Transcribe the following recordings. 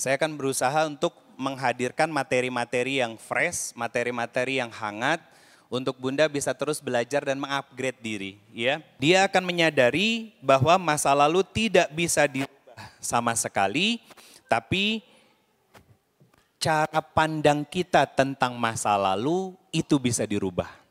Saya akan berusaha untuk menghadirkan materi-materi yang fresh, materi-materi yang hangat, untuk Bunda bisa terus belajar dan mengupgrade diri. Ya. Dia akan menyadari bahwa masa lalu tidak bisa dirubah sama sekali, tapi cara pandang kita tentang masa lalu itu bisa dirubah.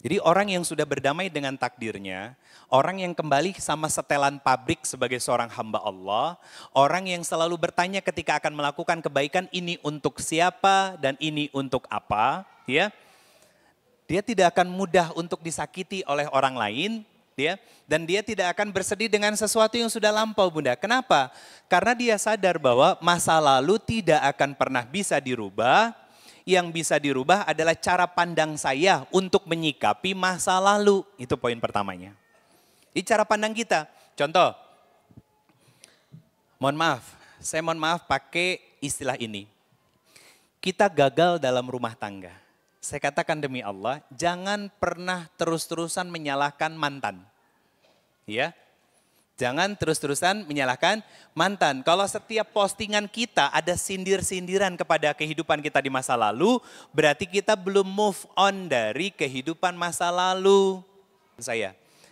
Jadi orang yang sudah berdamai dengan takdirnya, orang yang kembali sama setelan pabrik sebagai seorang hamba Allah, orang yang selalu bertanya ketika akan melakukan kebaikan, ini untuk siapa dan ini untuk apa, ya. Dia tidak akan mudah untuk disakiti oleh orang lain, ya, dan dia tidak akan bersedih dengan sesuatu yang sudah lampau, Bunda. Kenapa? Karena dia sadar bahwa masa lalu tidak akan pernah bisa dirubah. Yang bisa dirubah adalah cara pandang saya untuk menyikapi masa lalu. Itu poin pertamanya. Ini cara pandang kita. Contoh, saya mohon maaf pakai istilah ini. Kita gagal dalam rumah tangga. Saya katakan demi Allah, jangan pernah terus-terusan menyalahkan mantan. Ya, jangan terus-terusan menyalahkan mantan. Kalau setiap postingan kita ada sindir-sindiran kepada kehidupan kita di masa lalu, berarti kita belum move on dari kehidupan masa lalu.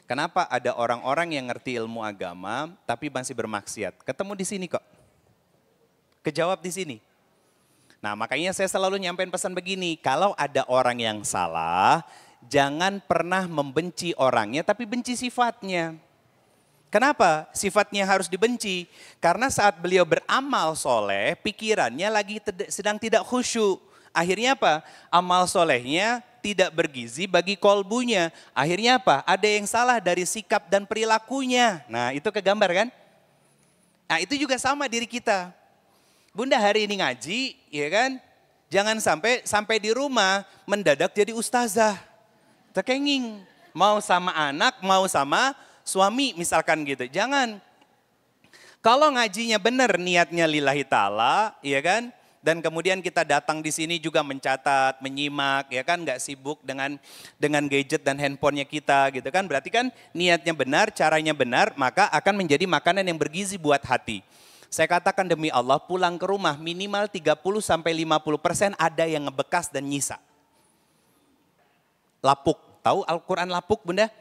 Kenapa ada orang-orang yang ngerti ilmu agama tapi masih bermaksiat? Ketemu di sini kok. Kejawab di sini. Nah, makanya saya selalu nyampein pesan begini, kalau ada orang yang salah, jangan pernah membenci orangnya tapi benci sifatnya. Kenapa sifatnya harus dibenci? Karena saat beliau beramal soleh, pikirannya lagi sedang tidak khusyuk. Akhirnya apa? Amal solehnya tidak bergizi bagi kolbunya. Akhirnya apa? Ada yang salah dari sikap dan perilakunya. Nah, itu kegambar kan? Nah, itu juga sama diri kita. Bunda hari ini ngaji, ya kan? Jangan sampai di rumah mendadak jadi ustazah. Tekenging. Mau sama anak, mau sama suami misalkan gitu, jangan. Kalau ngajinya benar niatnya lillahi ta'ala, ya kan? Dan kemudian kita datang di sini juga mencatat, menyimak, ya kan? Nggak sibuk dengan gadget dan handphonenya kita gitu kan. Berarti kan niatnya benar, caranya benar, maka akan menjadi makanan yang bergizi buat hati. Saya katakan demi Allah, pulang ke rumah minimal 30-50% ada yang ngebekas dan nyisa. Lapuk, tahu Al-Quran lapuk Bunda?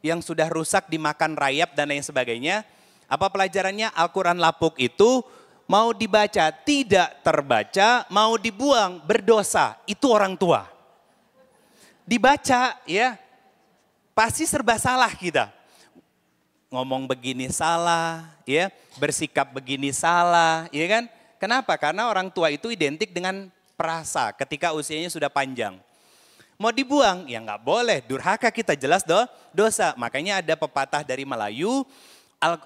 Yang sudah rusak dimakan rayap dan lain sebagainya. Apa pelajarannya? Al-Quran lapuk itu mau dibaca, tidak terbaca, mau dibuang, berdosa. Itu orang tua. Dibaca ya, pasti serba salah kita. Ngomong begini salah, ya, bersikap begini salah, ya kan? Kenapa? Karena orang tua itu identik dengan perasa ketika usianya sudah panjang. Mau dibuang, ya nggak boleh, durhaka kita jelas dosa. Makanya ada pepatah dari Melayu,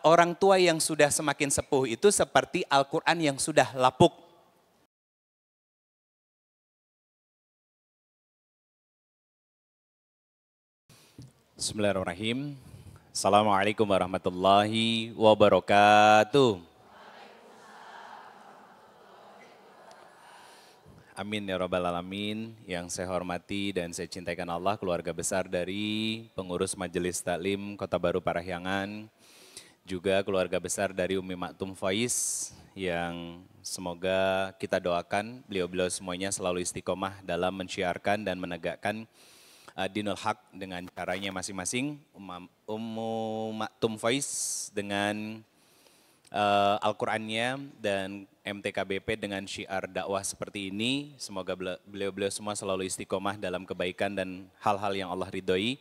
orang tua yang sudah semakin sepuh itu seperti Al-Quran yang sudah lapuk. Bismillahirrahmanirrahim. Assalamualaikum warahmatullahi wabarakatuh. Amin ya rabbal alamin. Yang saya hormati dan saya cintakan Allah, keluarga besar dari pengurus Majelis Taklim Kota Baru Parahyangan, juga keluarga besar dari Umi Maktum Faiz, yang semoga kita doakan beliau-beliau semuanya selalu istiqomah dalam menciarkan dan menegakkan dinul haq dengan caranya masing-masing. Ummu Maktum Faiz dengan Al-Qur'annya dan MTKBP dengan syiar dakwah seperti ini. Semoga beliau-beliau semua selalu istiqomah dalam kebaikan dan hal-hal yang Allah ridhoi.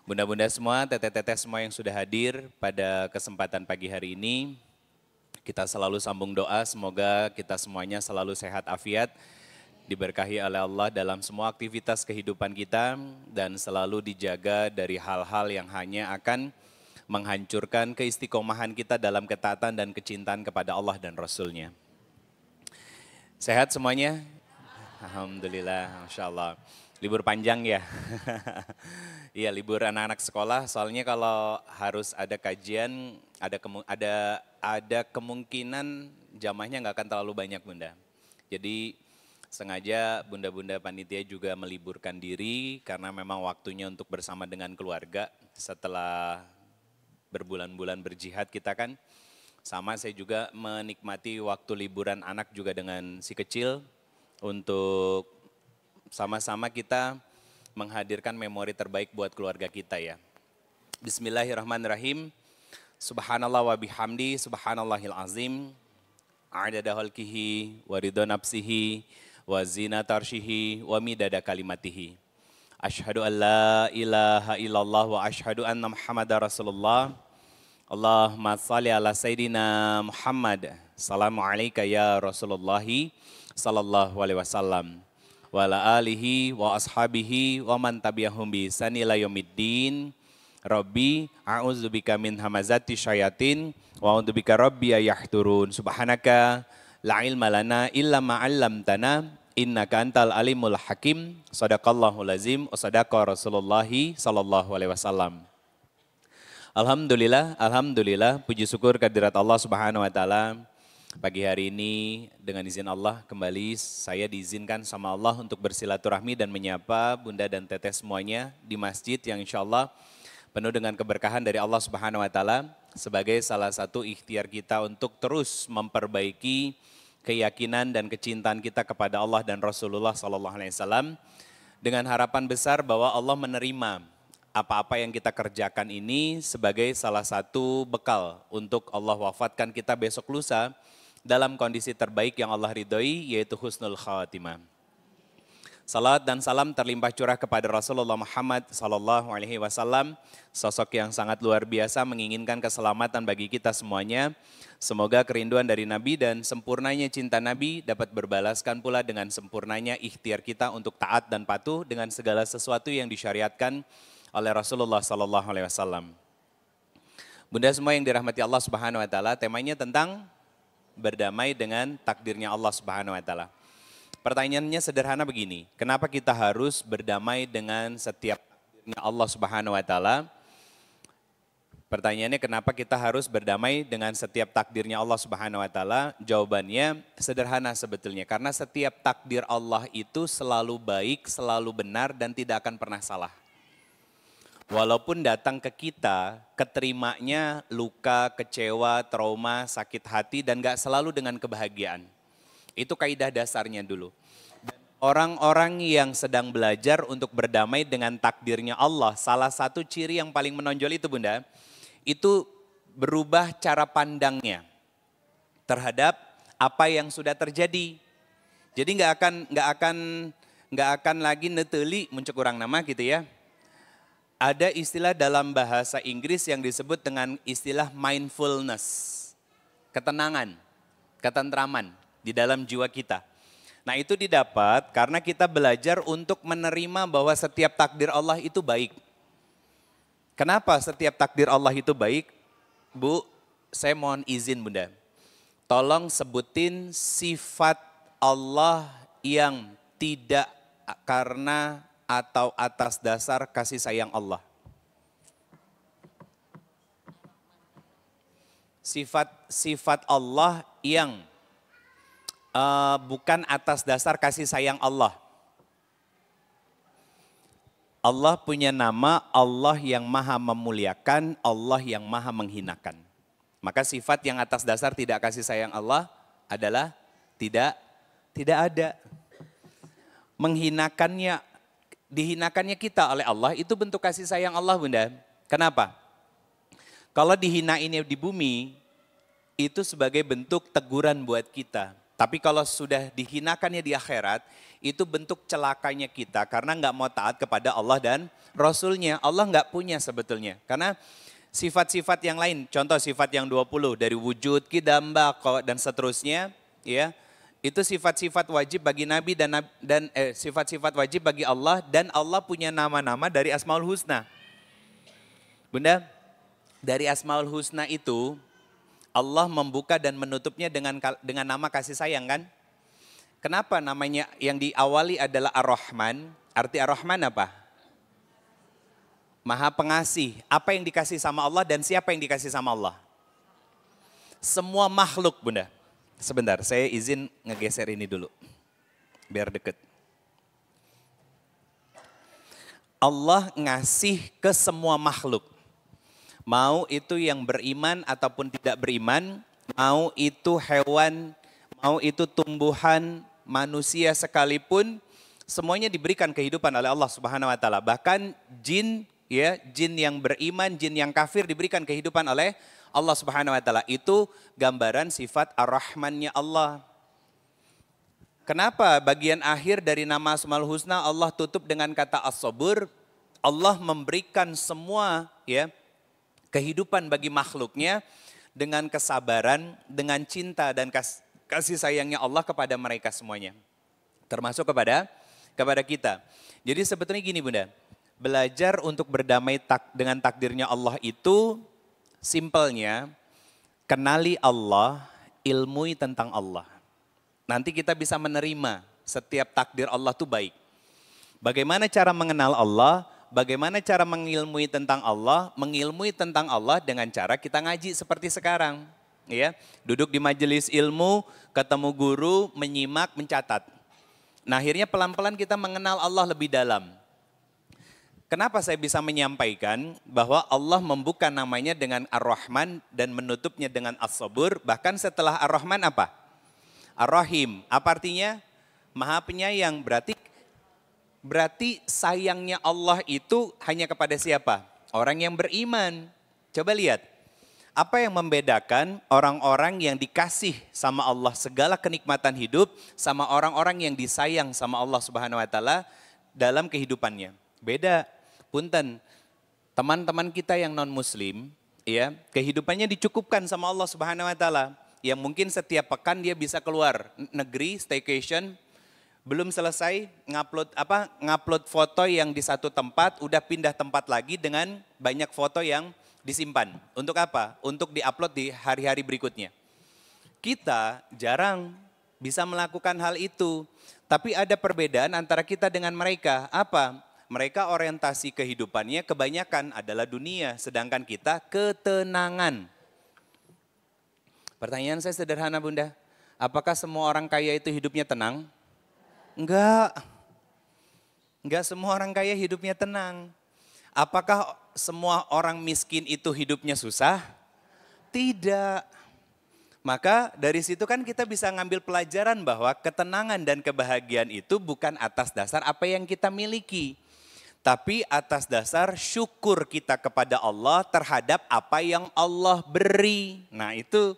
Bunda-bunda semua, teteh-teteh semua yang sudah hadir pada kesempatan pagi hari ini, kita selalu sambung doa, semoga kita semuanya selalu sehat afiat, diberkahi oleh Allah dalam semua aktivitas kehidupan kita, dan selalu dijaga dari hal-hal yang hanya akan menghancurkan keistiqomahan kita dalam ketaatan dan kecintaan kepada Allah dan Rasul-Nya. Sehat semuanya? Alhamdulillah, Masya Allah. Libur panjang ya? Iya, libur anak-anak sekolah, soalnya kalau harus ada kajian, ada kemungkinan jamaahnya nggak akan terlalu banyak Bunda. Jadi sengaja bunda-bunda panitia juga meliburkan diri karena memang waktunya untuk bersama dengan keluarga setelah berbulan-bulan berjihad kita kan. Sama saya juga menikmati waktu liburan anak juga dengan si kecil untuk sama-sama kita menghadirkan memori terbaik buat keluarga kita ya. Bismillahirrahmanirrahim. Subhanallah wa bihamdi, subhanallahil azim. Adada khalqihi wa ridha nafsihi wa zinata arsyihi wa midada kalimatihi. Asyhadu an la ilaha illallah wa asyhadu anna Muhammadar Rasulullah. Allahumma shalli ala Sayyidina Muhammad. Assalamualaikum ya Rasulullah sallallahu alaihi wasallam. Wa ala alihi wa ashabihi wa man tabi'ahum bi ihsan ila yaumiddin. Rabbi a'udzubika min hamazati syayatin wa a'udzubika rabbi ayahdurun. Subhanaka la ilma lana illa ma 'allamtana innaka antal alimul hakim. Shadaqallahul azim wa sadaqa Rasulullah sallallahu alaihi wasallam. Alhamdulillah, puji syukur kehadirat Allah Subhanahu wa taala. Pagi hari ini dengan izin Allah kembali saya diizinkan sama Allah untuk bersilaturahmi dan menyapa Bunda dan Teteh semuanya di masjid yang insya Allah penuh dengan keberkahan dari Allah Subhanahu wa taala sebagai salah satu ikhtiar kita untuk terus memperbaiki keyakinan dan kecintaan kita kepada Allah dan Rasulullah sallallahu alaihi wasallam dengan harapan besar bahwa Allah menerima apa-apa yang kita kerjakan ini sebagai salah satu bekal untuk Allah wafatkan kita besok lusa dalam kondisi terbaik yang Allah ridhoi, yaitu husnul khatimah. Salat dan salam terlimpah curah kepada Rasulullah Muhammad sallallahu alaihi wasallam, sosok yang sangat luar biasa menginginkan keselamatan bagi kita semuanya. Semoga kerinduan dari Nabi dan sempurnanya cinta Nabi dapat berbalaskan pula dengan sempurnanya ikhtiar kita untuk taat dan patuh dengan segala sesuatu yang disyariatkan oleh Rasulullah sallallahu alaihi wasallam. Bunda semua yang dirahmati Allah Subhanahu wa taala, temanya tentang berdamai dengan takdirnya Allah Subhanahu wa taala. Pertanyaannya sederhana begini, kenapa kita harus berdamai dengan setiap takdirnya Allah Subhanahu wa taala? Pertanyaannya kenapa kita harus berdamai dengan setiap takdirnya Allah Subhanahu wa taala? Jawabannya sederhana sebetulnya, karena setiap takdir Allah itu selalu baik, selalu benar dan tidak akan pernah salah. Walaupun datang ke kita, keterimanya luka, kecewa, trauma, sakit hati, dan gak selalu dengan kebahagiaan. Itu kaidah dasarnya dulu. Orang-orang yang sedang belajar untuk berdamai dengan takdirnya Allah, salah satu ciri yang paling menonjol itu Bunda, itu berubah cara pandangnya terhadap apa yang sudah terjadi. Jadi gak akan lagi neteli muncul kurang nama gitu ya. Ada istilah dalam bahasa Inggris yang disebut dengan istilah mindfulness. Ketenangan, ketentraman di dalam jiwa kita. Nah itu didapat karena kita belajar untuk menerima bahwa setiap takdir Allah itu baik. Kenapa setiap takdir Allah itu baik? Bu, saya mohon izin Bunda. Tolong sebutin sifat Allah yang tidak karena atau atas dasar kasih sayang Allah. Sifat Allah yang bukan atas dasar kasih sayang Allah. Allah punya nama Allah yang maha memuliakan, Allah yang maha menghinakan. Maka sifat yang atas dasar tidak kasih sayang Allah adalah tidak ada. Dihinakannya kita oleh Allah itu bentuk kasih sayang Allah Bunda. Kenapa? Kalau dihina ini di bumi itu sebagai bentuk teguran buat kita. Tapi kalau sudah dihinakannya di akhirat itu bentuk celakanya kita karena nggak mau taat kepada Allah dan Rasulnya. Allah nggak punya sebetulnya. Karena sifat-sifat yang lain, contoh sifat yang 20 dari wujud, qidam, baqa dan seterusnya ya. Itu sifat-sifat wajib bagi Nabi dan sifat-sifat wajib bagi Allah dan Allah punya nama-nama dari Asmaul Husna. Bunda, dari Asmaul Husna itu Allah membuka dan menutupnya dengan nama kasih sayang kan? Kenapa namanya yang diawali adalah Ar-Rahman? Arti Ar-Rahman apa? Maha pengasih. Apa yang dikasih sama Allah dan siapa yang dikasih sama Allah? Semua makhluk Bunda. Sebentar, saya izin ngegeser ini dulu, biar deket. Allah ngasih ke semua makhluk. Mau itu yang beriman ataupun tidak beriman, mau itu hewan, mau itu tumbuhan, manusia sekalipun, semuanya diberikan kehidupan oleh Allah Subhanahu wa taala. Bahkan jin, ya, jin yang beriman, jin yang kafir diberikan kehidupan oleh Allah Subhanahu wa taala. Itu gambaran sifat Ar-Rahman-nya Allah. Kenapa bagian akhir dari nama Asmaul Husna Allah tutup dengan kata As-Sabur? Allah memberikan semua, ya, kehidupan bagi makhluknya dengan kesabaran, dengan cinta dan kasih sayangnya Allah kepada mereka semuanya. Termasuk kepada kita. Jadi sebetulnya gini Bunda, belajar untuk berdamai dengan takdirnya Allah itu simpelnya kenali Allah, ilmui tentang Allah. Nanti kita bisa menerima setiap takdir Allah itu baik. Bagaimana cara mengenal Allah? Bagaimana cara mengilmui tentang Allah? Mengilmui tentang Allah dengan cara kita ngaji seperti sekarang. Ya, duduk di majelis ilmu, ketemu guru, menyimak, mencatat. Nah akhirnya pelan-pelan kita mengenal Allah lebih dalam. Kenapa saya bisa menyampaikan bahwa Allah membuka namanya dengan Ar-Rahman dan menutupnya dengan As-Sabur. Bahkan setelah Ar-Rahman apa? Ar-Rahim, apa artinya? Maha penyayang, berarti sayangnya Allah itu hanya kepada siapa? Orang yang beriman. Coba lihat, apa yang membedakan orang-orang yang dikasih sama Allah segala kenikmatan hidup sama orang-orang yang disayang sama Allah Subhanahu wa taala dalam kehidupannya? Beda. Punten, teman-teman kita yang non muslim, ya, kehidupannya dicukupkan sama Allah Subhanahu wa taala. Yang mungkin setiap pekan dia bisa keluar negeri, staycation, belum selesai ngupload foto yang di satu tempat, udah pindah tempat lagi dengan banyak foto yang disimpan. Untuk apa? Untuk diupload di hari-hari berikutnya. Kita jarang bisa melakukan hal itu. Tapi ada perbedaan antara kita dengan mereka. Apa? Mereka orientasi kehidupannya kebanyakan adalah dunia, sedangkan kita ketenangan. Pertanyaan saya sederhana Bunda, apakah semua orang kaya itu hidupnya tenang? Enggak. Enggak semua orang kaya hidupnya tenang. Apakah semua orang miskin itu hidupnya susah? Tidak. Maka dari situ kan kita bisa ngambil pelajaran bahwa ketenangan dan kebahagiaan itu bukan atas dasar apa yang kita miliki. Tapi atas dasar syukur kita kepada Allah terhadap apa yang Allah beri. Nah itu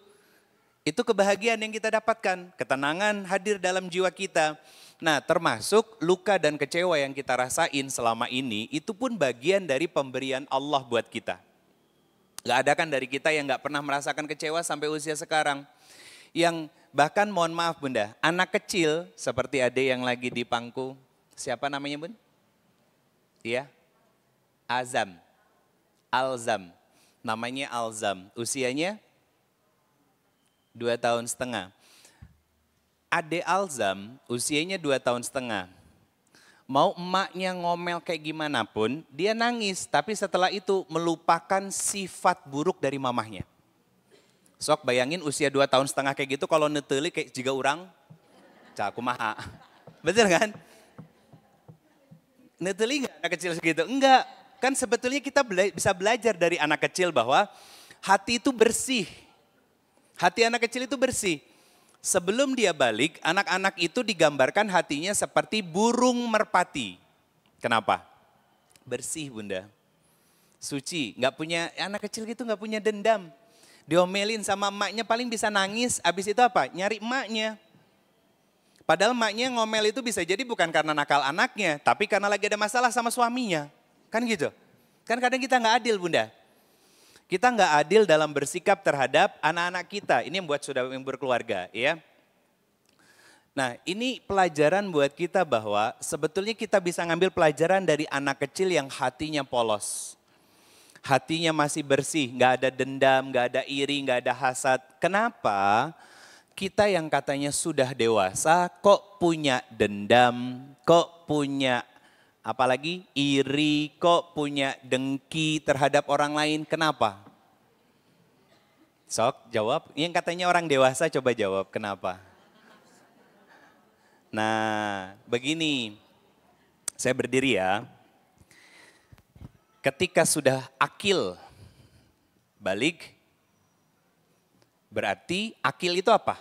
kebahagiaan yang kita dapatkan, ketenangan hadir dalam jiwa kita. Nah termasuk luka dan kecewa yang kita rasain selama ini, itu pun bagian dari pemberian Allah buat kita. Gak ada kan dari kita yang gak pernah merasakan kecewa sampai usia sekarang. Yang bahkan mohon maaf Bunda, anak kecil seperti adik yang lagi di pangku, siapa namanya Bun? Iya, Alzam, namanya Alzam, usianya 2 tahun setengah. Ade Alzam usianya 2 tahun setengah. Mau emaknya ngomel kayak gimana pun, dia nangis. Tapi setelah itu melupakan sifat buruk dari mamahnya. Sok bayangin usia 2 tahun setengah kayak gitu, kalau neteli kayak juga orang, cakumaha. Betul kan? Neteli gak anak kecil segitu? Enggak. Kan sebetulnya kita bisa belajar dari anak kecil bahwa hati itu bersih. Hati anak kecil itu bersih. Sebelum dia balik, anak-anak itu digambarkan hatinya seperti burung merpati. Kenapa? Bersih Bunda. Suci, nggak punya, anak kecil gitu nggak punya dendam. Diomelin sama emaknya paling bisa nangis, habis itu apa? Nyari emaknya. Padahal emaknya ngomel itu bisa jadi bukan karena nakal anaknya, tapi karena lagi ada masalah sama suaminya. Kan gitu. Kan kadang kita nggak adil Bunda. Kita nggak adil dalam bersikap terhadap anak-anak kita. Ini yang buat saudara yang berkeluarga, ya. Nah, ini pelajaran buat kita bahwa sebetulnya kita bisa ngambil pelajaran dari anak kecil yang hatinya polos. Hatinya masih bersih, nggak ada dendam, nggak ada iri, nggak ada hasad. Kenapa? Kita yang katanya sudah dewasa kok punya dendam, kok punya apalagi iri, kok punya dengki terhadap orang lain, kenapa? Sok jawab, yang katanya orang dewasa coba jawab, kenapa? Nah begini, saya berdiri ya. Ketika sudah akil balik, Berarti akil itu apa?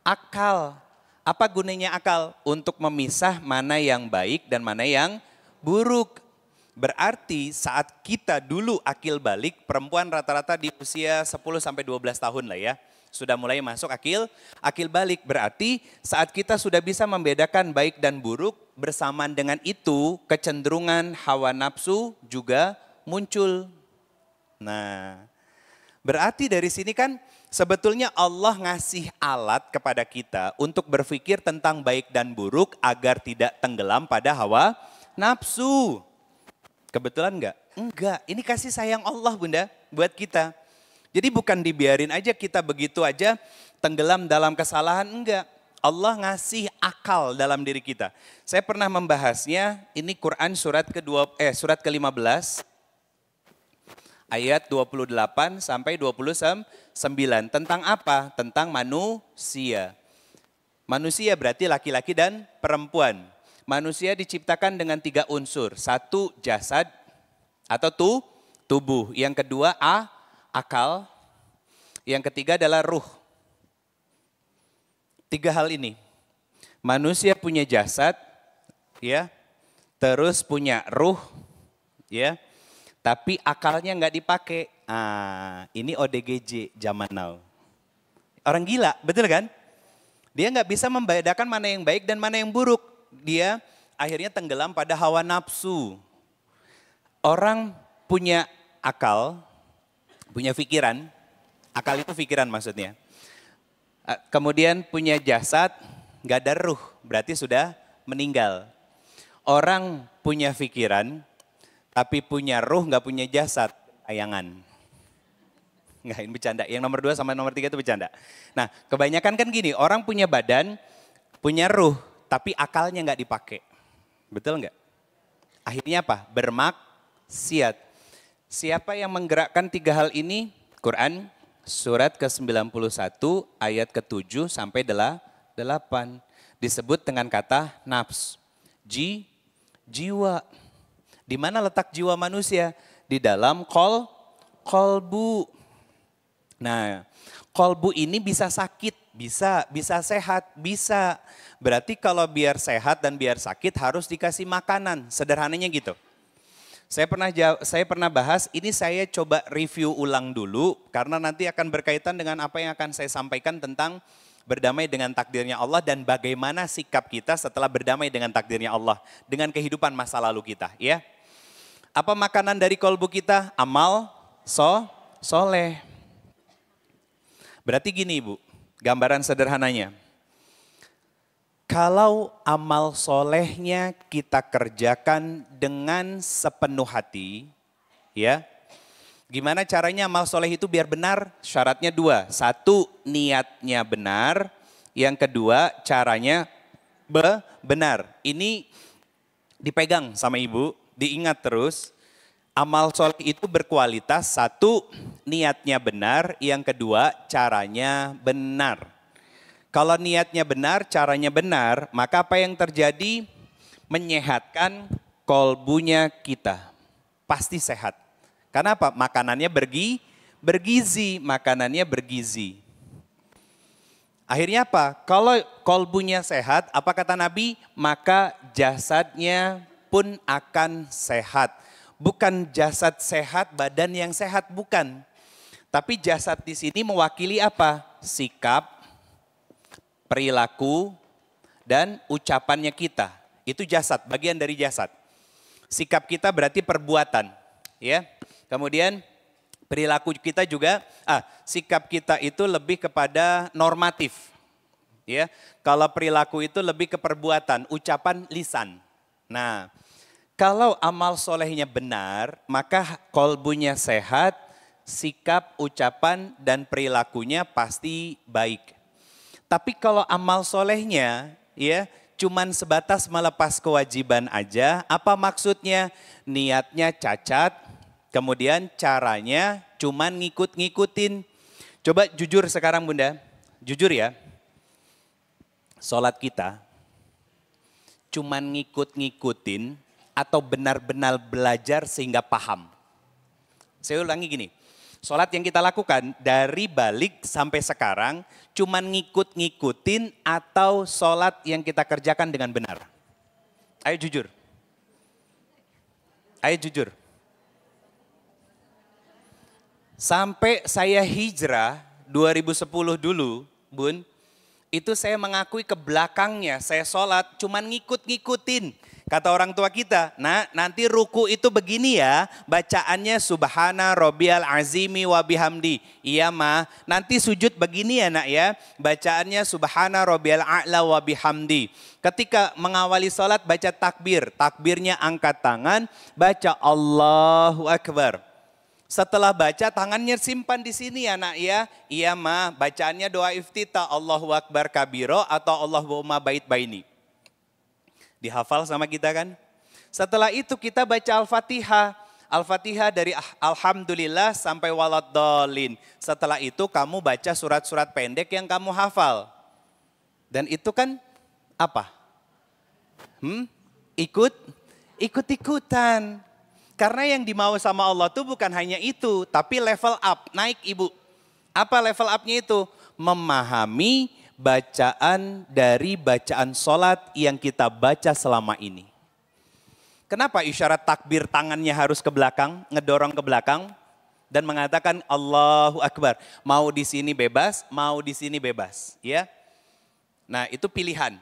Akal. Apa gunanya akal? Untuk memisah mana yang baik dan mana yang buruk. Berarti saat kita dulu akil balik, perempuan rata-rata di usia 10 sampai 12 tahun lah ya. Sudah mulai masuk akil balik. Berarti saat kita sudah bisa membedakan baik dan buruk, bersamaan dengan itu kecenderungan hawa nafsu juga muncul. Nah, berarti dari sini kan sebetulnya Allah ngasih alat kepada kita untuk berpikir tentang baik dan buruk agar tidak tenggelam pada hawa nafsu. Kebetulan enggak? Enggak, ini kasih sayang Allah Bunda buat kita. Jadi bukan dibiarin aja kita begitu aja tenggelam dalam kesalahan, enggak. Allah ngasih akal dalam diri kita. Saya pernah membahasnya, ini Quran surat ke-15 ayat 28 sampai 29. Tentang apa? Tentang manusia. Manusia berarti laki-laki dan perempuan. Manusia diciptakan dengan 3 unsur. 1 jasad atau tubuh. Yang kedua akal. Yang ketiga adalah ruh. 3 hal ini. Manusia punya jasad, ya, terus punya ruh, ya, tapi akalnya nggak dipakai. Ini ODGJ zaman now. Orang gila, betul kan? Dia nggak bisa membedakan mana yang baik dan mana yang buruk. Dia akhirnya tenggelam pada hawa nafsu. Orang punya akal, punya pikiran, akal itu pikiran maksudnya. Kemudian punya jasad, nggak ada ruh, berarti sudah meninggal. Orang punya pikiran, tapi punya ruh, nggak punya jasad, tayangan. Nggak, ini bercanda. Yang nomor 2 sama nomor 3 itu bercanda. Nah, kebanyakan kan gini, orang punya badan, punya ruh, tapi akalnya nggak dipakai. Betul nggak? Akhirnya apa? Bermaksiat. Siapa yang menggerakkan 3 hal ini? Quran surat ke-91 ayat ke-7 sampai 8. Disebut dengan kata nafs. Jiwa. Di mana letak jiwa manusia? Di dalam kolbu. Nah, kolbu ini bisa sakit, bisa sehat, bisa. Berarti kalau biar sehat dan biar sakit harus dikasih makanan, sederhananya gitu. Saya pernah bahas, ini saya coba review ulang dulu karena nanti akan berkaitan dengan apa yang akan saya sampaikan tentang berdamai dengan takdirnya Allah dan bagaimana sikap kita setelah berdamai dengan takdirnya Allah dengan kehidupan masa lalu kita, ya. Apa makanan dari kolbu kita? Amal soleh. Berarti gini Ibu, gambaran sederhananya. Kalau amal solehnya kita kerjakan dengan sepenuh hati, ya. Gimana caranya amal soleh itu biar benar? Syaratnya 2. 1, niatnya benar. Yang kedua, caranya benar. Ini dipegang sama Ibu, diingat terus. Amal soleh itu berkualitas. 1, niatnya benar. Yang kedua, caranya benar. Kalau niatnya benar, caranya benar, maka apa yang terjadi? Menyehatkan kolbunya kita. Pasti sehat. Karena apa? Makanannya bergizi. Makanannya bergizi. Akhirnya apa? Kalau kolbunya sehat, apa kata Nabi? Maka jasadnya pun akan sehat. Bukan jasad sehat, badan yang sehat, bukan. Tapi jasad di sini mewakili apa? Sikap, perilaku, dan ucapannya kita. Itu jasad, bagian dari jasad. Sikap kita berarti perbuatan, ya. Kemudian perilaku kita juga, sikap kita itu lebih kepada normatif, ya. Kalau perilaku itu lebih ke perbuatan, ucapan lisan. Nah, kalau amal solehnya benar, maka kolbunya sehat, sikap, ucapan, dan perilakunya pasti baik. Tapi kalau amal solehnya ya cuman sebatas melepas kewajiban aja, apa maksudnya? Niatnya cacat, kemudian caranya cuman ngikut-ngikutin. Coba jujur sekarang Bunda, jujur ya. Sholat kita cuman ngikut-ngikutin atau benar-benar belajar sehingga paham. Saya ulangi gini, Sholat yang kita lakukan dari balik sampai sekarang cuman ngikut-ngikutin atau sholat yang kita kerjakan dengan benar? Ayo jujur. Ayo jujur. Sampai saya hijrah 2010 dulu, Bun, itu saya mengakui ke belakangnya saya sholat cuman ngikut-ngikutin. Kata orang tua kita, nah nanti ruku itu begini ya, bacaannya subhana rabbiyal azimi wa bihamdi. Iya mah, nanti sujud begini ya nak ya, bacaannya subhana rabbiyal a'la wa bihamdi. Ketika mengawali sholat baca takbir, takbirnya angkat tangan, baca Allahu Akbar. Setelah baca tangannya simpan di sini ya nak ya. Iya mah, bacaannya doa iftitah Allahu Akbar kabiro atau Allahumma bait baini. Dihafal sama kita kan? Setelah itu kita baca Al-Fatihah. Al-Fatihah dari Alhamdulillah sampai waladdallin. Setelah itu kamu baca surat-surat pendek yang kamu hafal. Dan itu kan apa? Ikut-ikutan. Karena yang dimau sama Allah tuh bukan hanya itu, tapi level up, naik ibu. Apa level up-nya itu? Memahami bacaan dari bacaan sholat yang kita baca selama ini. Kenapa isyarat takbir tangannya harus ke belakang, ngedorong ke belakang dan mengatakan Allahu Akbar. Mau di sini bebas, mau di sini bebas, ya. Nah, itu pilihan.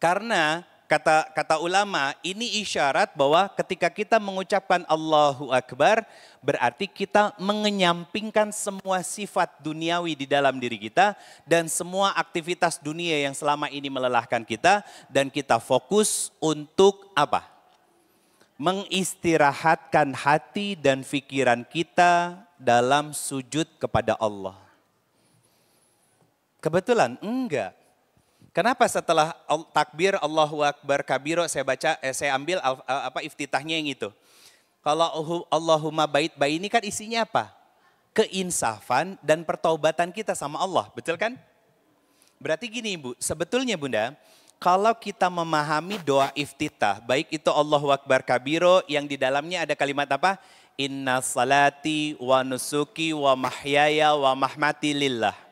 Karena kata ulama, ini isyarat bahwa ketika kita mengucapkan Allahu Akbar, berarti kita mengenyampingkan semua sifat duniawi di dalam diri kita dan semua aktivitas dunia yang selama ini melelahkan kita dan kita fokus untuk apa? Mengistirahatkan hati dan pikiran kita dalam sujud kepada Allah. Kebetulan enggak. Kenapa setelah takbir Allahu Akbar kabiro saya ambil iftitahnya yang itu. Kalau Allahumma bait baini kan isinya apa? Keinsafan dan pertaubatan kita sama Allah, betul kan? Berarti gini Ibu, sebetulnya Bunda, kalau kita memahami doa iftitah, baik itu Allahu Akbar kabiro yang di dalamnya ada kalimat apa? Inna salati wa nusuki wa mahyaya wa mahmati lillah.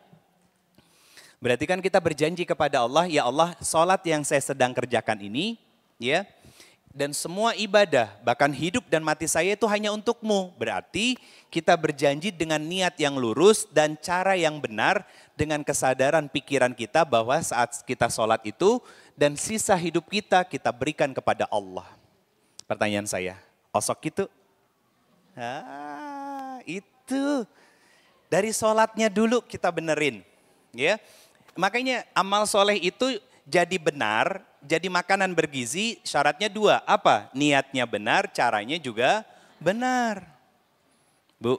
Berarti kan kita berjanji kepada Allah, ya Allah, sholat yang saya sedang kerjakan ini, ya, dan semua ibadah, bahkan hidup dan mati saya itu hanya untukmu. Berarti kita berjanji dengan niat yang lurus dan cara yang benar dengan kesadaran pikiran kita bahwa saat kita sholat itu dan sisa hidup kita berikan kepada Allah. Pertanyaan saya, osok gitu? Itu dari sholatnya dulu kita benerin, ya. Makanya amal soleh itu jadi benar, jadi makanan bergizi, syaratnya dua. Apa? Niatnya benar, caranya juga benar. Bu,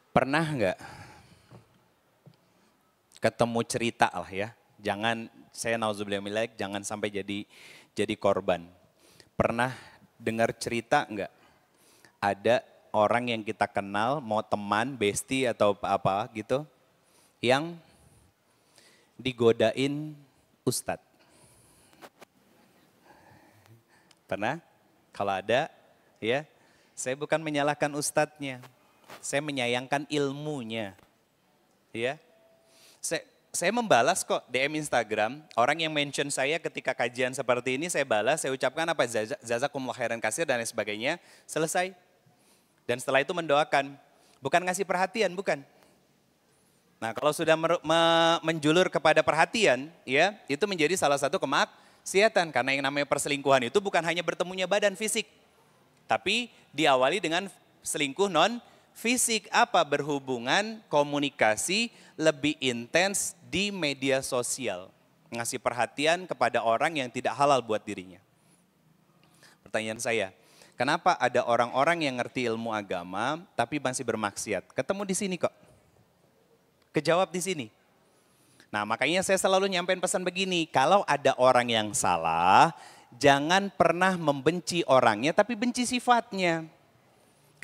pernah nggak ketemu cerita lah ya? Jangan, saya nauzubillah min dzalik, jangan sampai jadi korban. Pernah dengar cerita nggak? Ada orang yang kita kenal, mau teman, bestie atau apa gitu, yang digodain ustadz. Pernah? Kalau ada, ya, saya bukan menyalahkan ustadznya, saya menyayangkan ilmunya, ya. Saya membalas kok DM Instagram, orang yang mention saya ketika kajian seperti ini saya balas, saya ucapkan apa, jazakumullah khairan katsir dan lain sebagainya, selesai. Dan setelah itu mendoakan, bukan ngasih perhatian, bukan. Nah, kalau sudah menjulur kepada perhatian, ya, itu menjadi salah satu kemaksiatan. Karena yang namanya perselingkuhan itu bukan hanya bertemunya badan fisik, tapi diawali dengan selingkuh non fisik. Apa? Berhubungan, komunikasi lebih intens di media sosial. Ngasih perhatian kepada orang yang tidak halal buat dirinya. Pertanyaan saya, kenapa ada orang-orang yang ngerti ilmu agama tapi masih bermaksiat? Ketemu di sini kok. Kejawab di sini. Nah, makanya saya selalu nyampein pesan begini, kalau ada orang yang salah, jangan pernah membenci orangnya tapi benci sifatnya.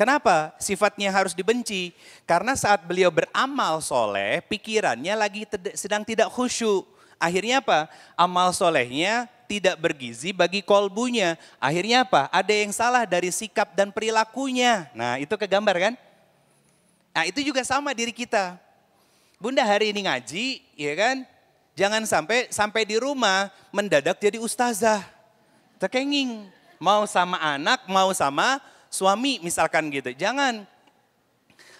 Kenapa sifatnya harus dibenci? Karena saat beliau beramal soleh, pikirannya lagi sedang tidak khusyuk. Akhirnya apa? Amal solehnya tidak bergizi bagi kolbunya. Akhirnya apa? Ada yang salah dari sikap dan perilakunya. Nah itu kegambar kan? Nah itu juga sama diri kita. Bunda hari ini ngaji, ya kan? Jangan sampai di rumah mendadak jadi ustazah. Tekenging, mau sama anak, mau sama suami misalkan gitu. Jangan.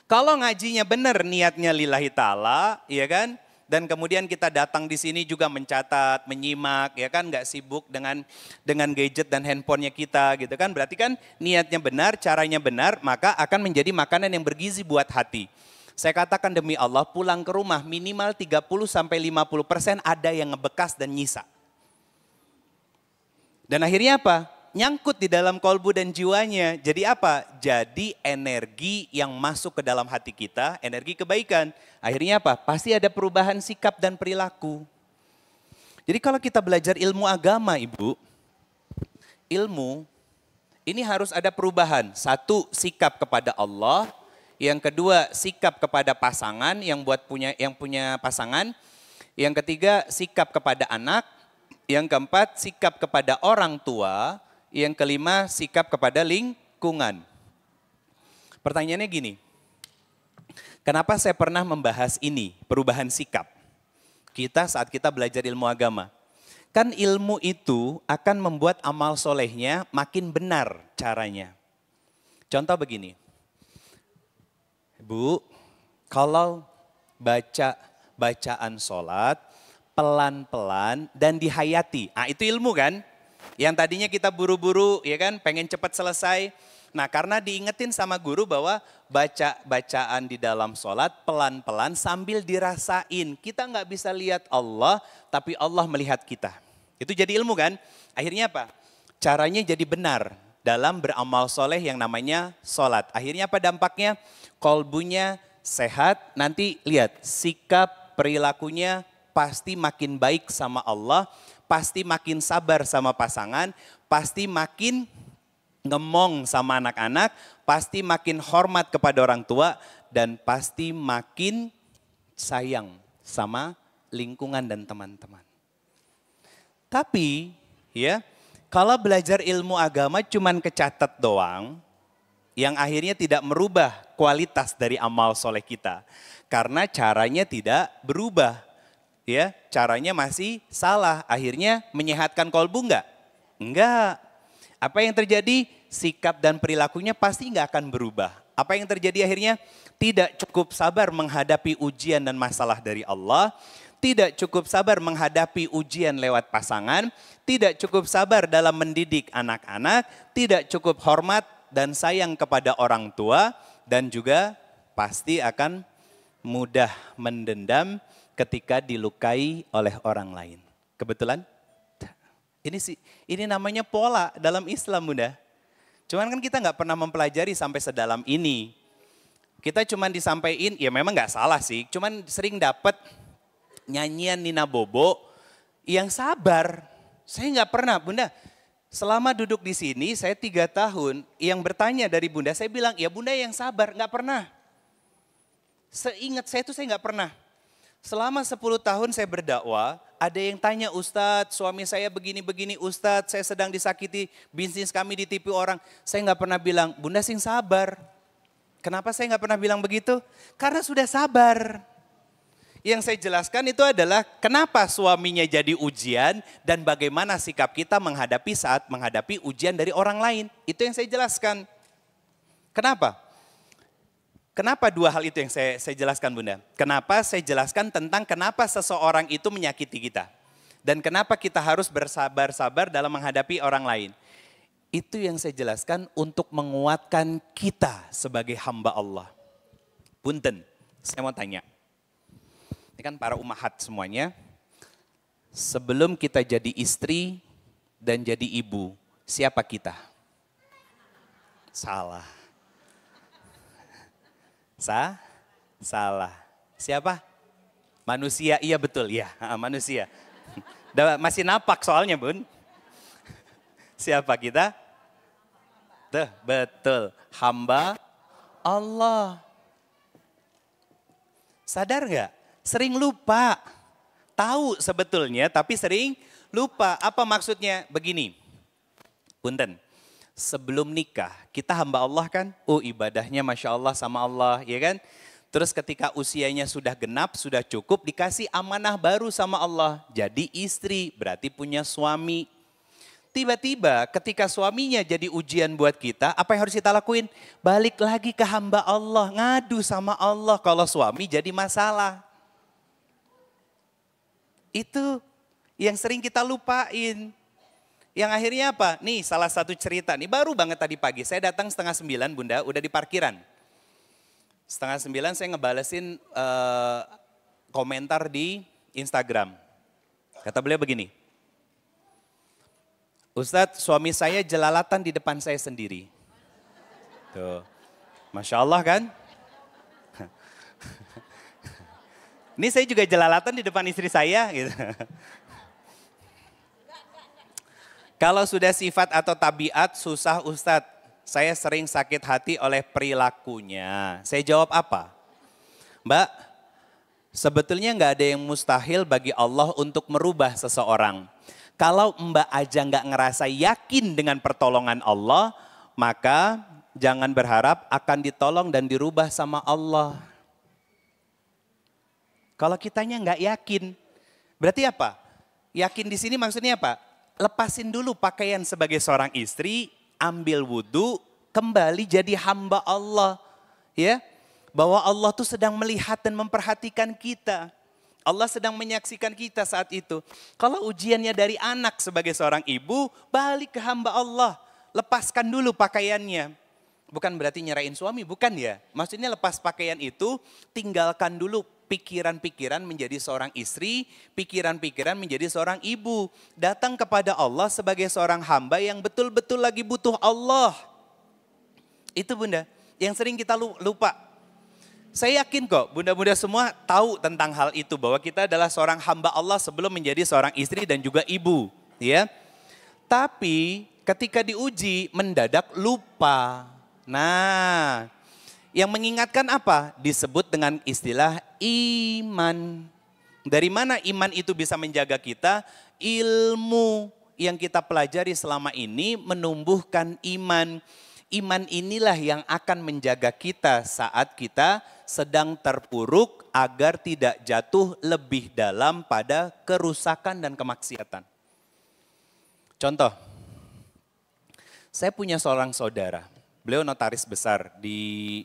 Kalau ngajinya benar niatnya lillahi ta'ala, ya kan? Dan kemudian kita datang di sini juga mencatat, menyimak, ya kan? Nggak sibuk dengan gadget dan handphonenya kita gitu kan. Berarti kan niatnya benar, caranya benar, maka akan menjadi makanan yang bergizi buat hati. Saya katakan demi Allah pulang ke rumah minimal 30-50% ada yang ngebekas dan nyisa. Dan akhirnya apa? Nyangkut di dalam kolbu dan jiwanya. Jadi apa? Jadi energi yang masuk ke dalam hati kita, energi kebaikan. Akhirnya apa? Pasti ada perubahan sikap dan perilaku. Jadi kalau kita belajar ilmu agama Ibu, ilmu ini harus ada perubahan. Satu, sikap kepada Allah. Yang kedua, sikap kepada pasangan yang punya pasangan. Yang ketiga, sikap kepada anak. Yang keempat, sikap kepada orang tua. Yang kelima, sikap kepada lingkungan. Pertanyaannya gini, kenapa saya pernah membahas ini, perubahan sikap? Saat kita belajar ilmu agama. Kan ilmu itu akan membuat amal solehnya makin benar caranya. Contoh begini, Bu, kalau bacaan sholat pelan-pelan dan dihayati, nah itu ilmu kan? Yang tadinya kita buru-buru, ya kan, pengen cepat selesai. Nah karena diingetin sama guru bahwa bacaan di dalam sholat pelan-pelan sambil dirasain. Kita nggak bisa lihat Allah, tapi Allah melihat kita. Itu jadi ilmu kan? Akhirnya apa? Caranya jadi benar dalam beramal soleh yang namanya sholat. Akhirnya apa dampaknya? Kolbunya sehat, nanti lihat sikap perilakunya pasti makin baik sama Allah. Pasti makin sabar sama pasangan, pasti makin ngemong sama anak-anak, pasti makin hormat kepada orang tua, dan pasti makin sayang sama lingkungan dan teman-teman. Tapi ya, kalau belajar ilmu agama cuman kecatat doang, yang akhirnya tidak merubah kualitas dari amal soleh kita. Karena caranya tidak berubah. Ya, caranya masih salah. Akhirnya menyehatkan kolbu enggak? Enggak. Apa yang terjadi? Sikap dan perilakunya pasti enggak akan berubah. Apa yang terjadi akhirnya? Tidak cukup sabar menghadapi ujian dan masalah dari Allah. Tidak cukup sabar menghadapi ujian lewat pasangan. Tidak cukup sabar dalam mendidik anak-anak. Tidak cukup hormat dan sayang kepada orang tua. Dan juga pasti akan mudah mendendam ketika dilukai oleh orang lain. Kebetulan? Ini namanya pola dalam Islam, Bunda. Cuman kan kita nggak pernah mempelajari sampai sedalam ini. Kita cuman disampaikan, ya memang nggak salah sih. Cuman sering dapat nyanyian Nina Bobo yang sabar. Saya nggak pernah, Bunda. Selama duduk di sini, saya 3 tahun. Yang bertanya dari Bunda, saya bilang, ya Bunda yang sabar. Nggak pernah. Seingat saya itu saya nggak pernah. Selama 10 tahun saya berdakwah, ada yang tanya, Ustadz suami saya begini-begini, Ustadz saya sedang disakiti, bisnis kami ditipu orang. Saya nggak pernah bilang, Bunda sing sabar. Kenapa saya nggak pernah bilang begitu? Karena sudah sabar. Yang saya jelaskan itu adalah kenapa suaminya jadi ujian dan bagaimana sikap kita saat menghadapi ujian dari orang lain. Itu yang saya jelaskan. Kenapa? Kenapa 2 hal itu yang saya jelaskan, Bunda? Kenapa saya jelaskan tentang kenapa seseorang itu menyakiti kita. Dan kenapa kita harus bersabar-sabar dalam menghadapi orang lain. Itu yang saya jelaskan untuk menguatkan kita sebagai hamba Allah. Punten, saya mau tanya. Ini kan para ummahat semuanya. Sebelum kita jadi istri dan jadi ibu, siapa kita? Salah. Salah. Siapa? Manusia, iya betul ya, manusia. Masih napak soalnya Bun. Siapa kita? Tuh, betul, hamba Allah. Sadar nggak? Sering lupa. tahu sebetulnya tapi sering lupa. Apa maksudnya? Begini, punten. Sebelum nikah, kita hamba Allah kan, ibadahnya Masya Allah sama Allah, ya kan? Terus ketika usianya sudah genap, sudah cukup, dikasih amanah baru sama Allah. Jadi istri, berarti punya suami. Tiba-tiba ketika suaminya jadi ujian buat kita, apa yang harus kita lakuin? Balik lagi ke hamba Allah, ngadu sama Allah kalau suami jadi masalah. Itu yang sering kita lupain. Yang akhirnya apa? Nih salah satu cerita nih, baru banget tadi pagi. Saya datang 8:30 Bunda, udah di parkiran. 8:30 saya ngebalesin komentar di Instagram. Kata beliau begini, Ustadz, suami saya jelalatan di depan saya sendiri. Tuh, Masya Allah kan? Ini saya juga jelalatan di depan istri saya gitu. Kalau sudah sifat atau tabiat susah Ustadz, saya sering sakit hati oleh perilakunya. Saya jawab apa? Mbak, sebetulnya nggak ada yang mustahil bagi Allah untuk merubah seseorang. Kalau Mbak aja nggak ngerasa yakin dengan pertolongan Allah, maka jangan berharap akan ditolong dan dirubah sama Allah. Kalau kitanya nggak yakin, berarti apa? Yakin di sini maksudnya apa? Lepasin dulu pakaian sebagai seorang istri, ambil wudhu, kembali jadi hamba Allah. Ya, bahwa Allah tuh sedang melihat dan memperhatikan kita. Allah sedang menyaksikan kita saat itu. Kalau ujiannya dari anak sebagai seorang ibu, balik ke hamba Allah. Lepaskan dulu pakaiannya. Bukan berarti nyerahin suami, bukan ya. Maksudnya lepas pakaian itu, tinggalkan dulu pikiran-pikiran menjadi seorang istri, pikiran-pikiran menjadi seorang ibu. Datang kepada Allah sebagai seorang hamba yang betul-betul lagi butuh Allah. Itu Bunda, yang sering kita lupa. Saya yakin kok bunda-bunda semua tahu tentang hal itu, bahwa kita adalah seorang hamba Allah sebelum menjadi seorang istri dan juga ibu. Ya. Tapi ketika diuji mendadak lupa. Nah, yang mengingatkan apa? Disebut dengan istilah iman. Dari mana iman itu bisa menjaga kita? Ilmu yang kita pelajari selama ini menumbuhkan iman. Iman inilah yang akan menjaga kita saat kita sedang terpuruk agar tidak jatuh lebih dalam pada kerusakan dan kemaksiatan. Contoh, saya punya seorang saudara. Beliau notaris besar di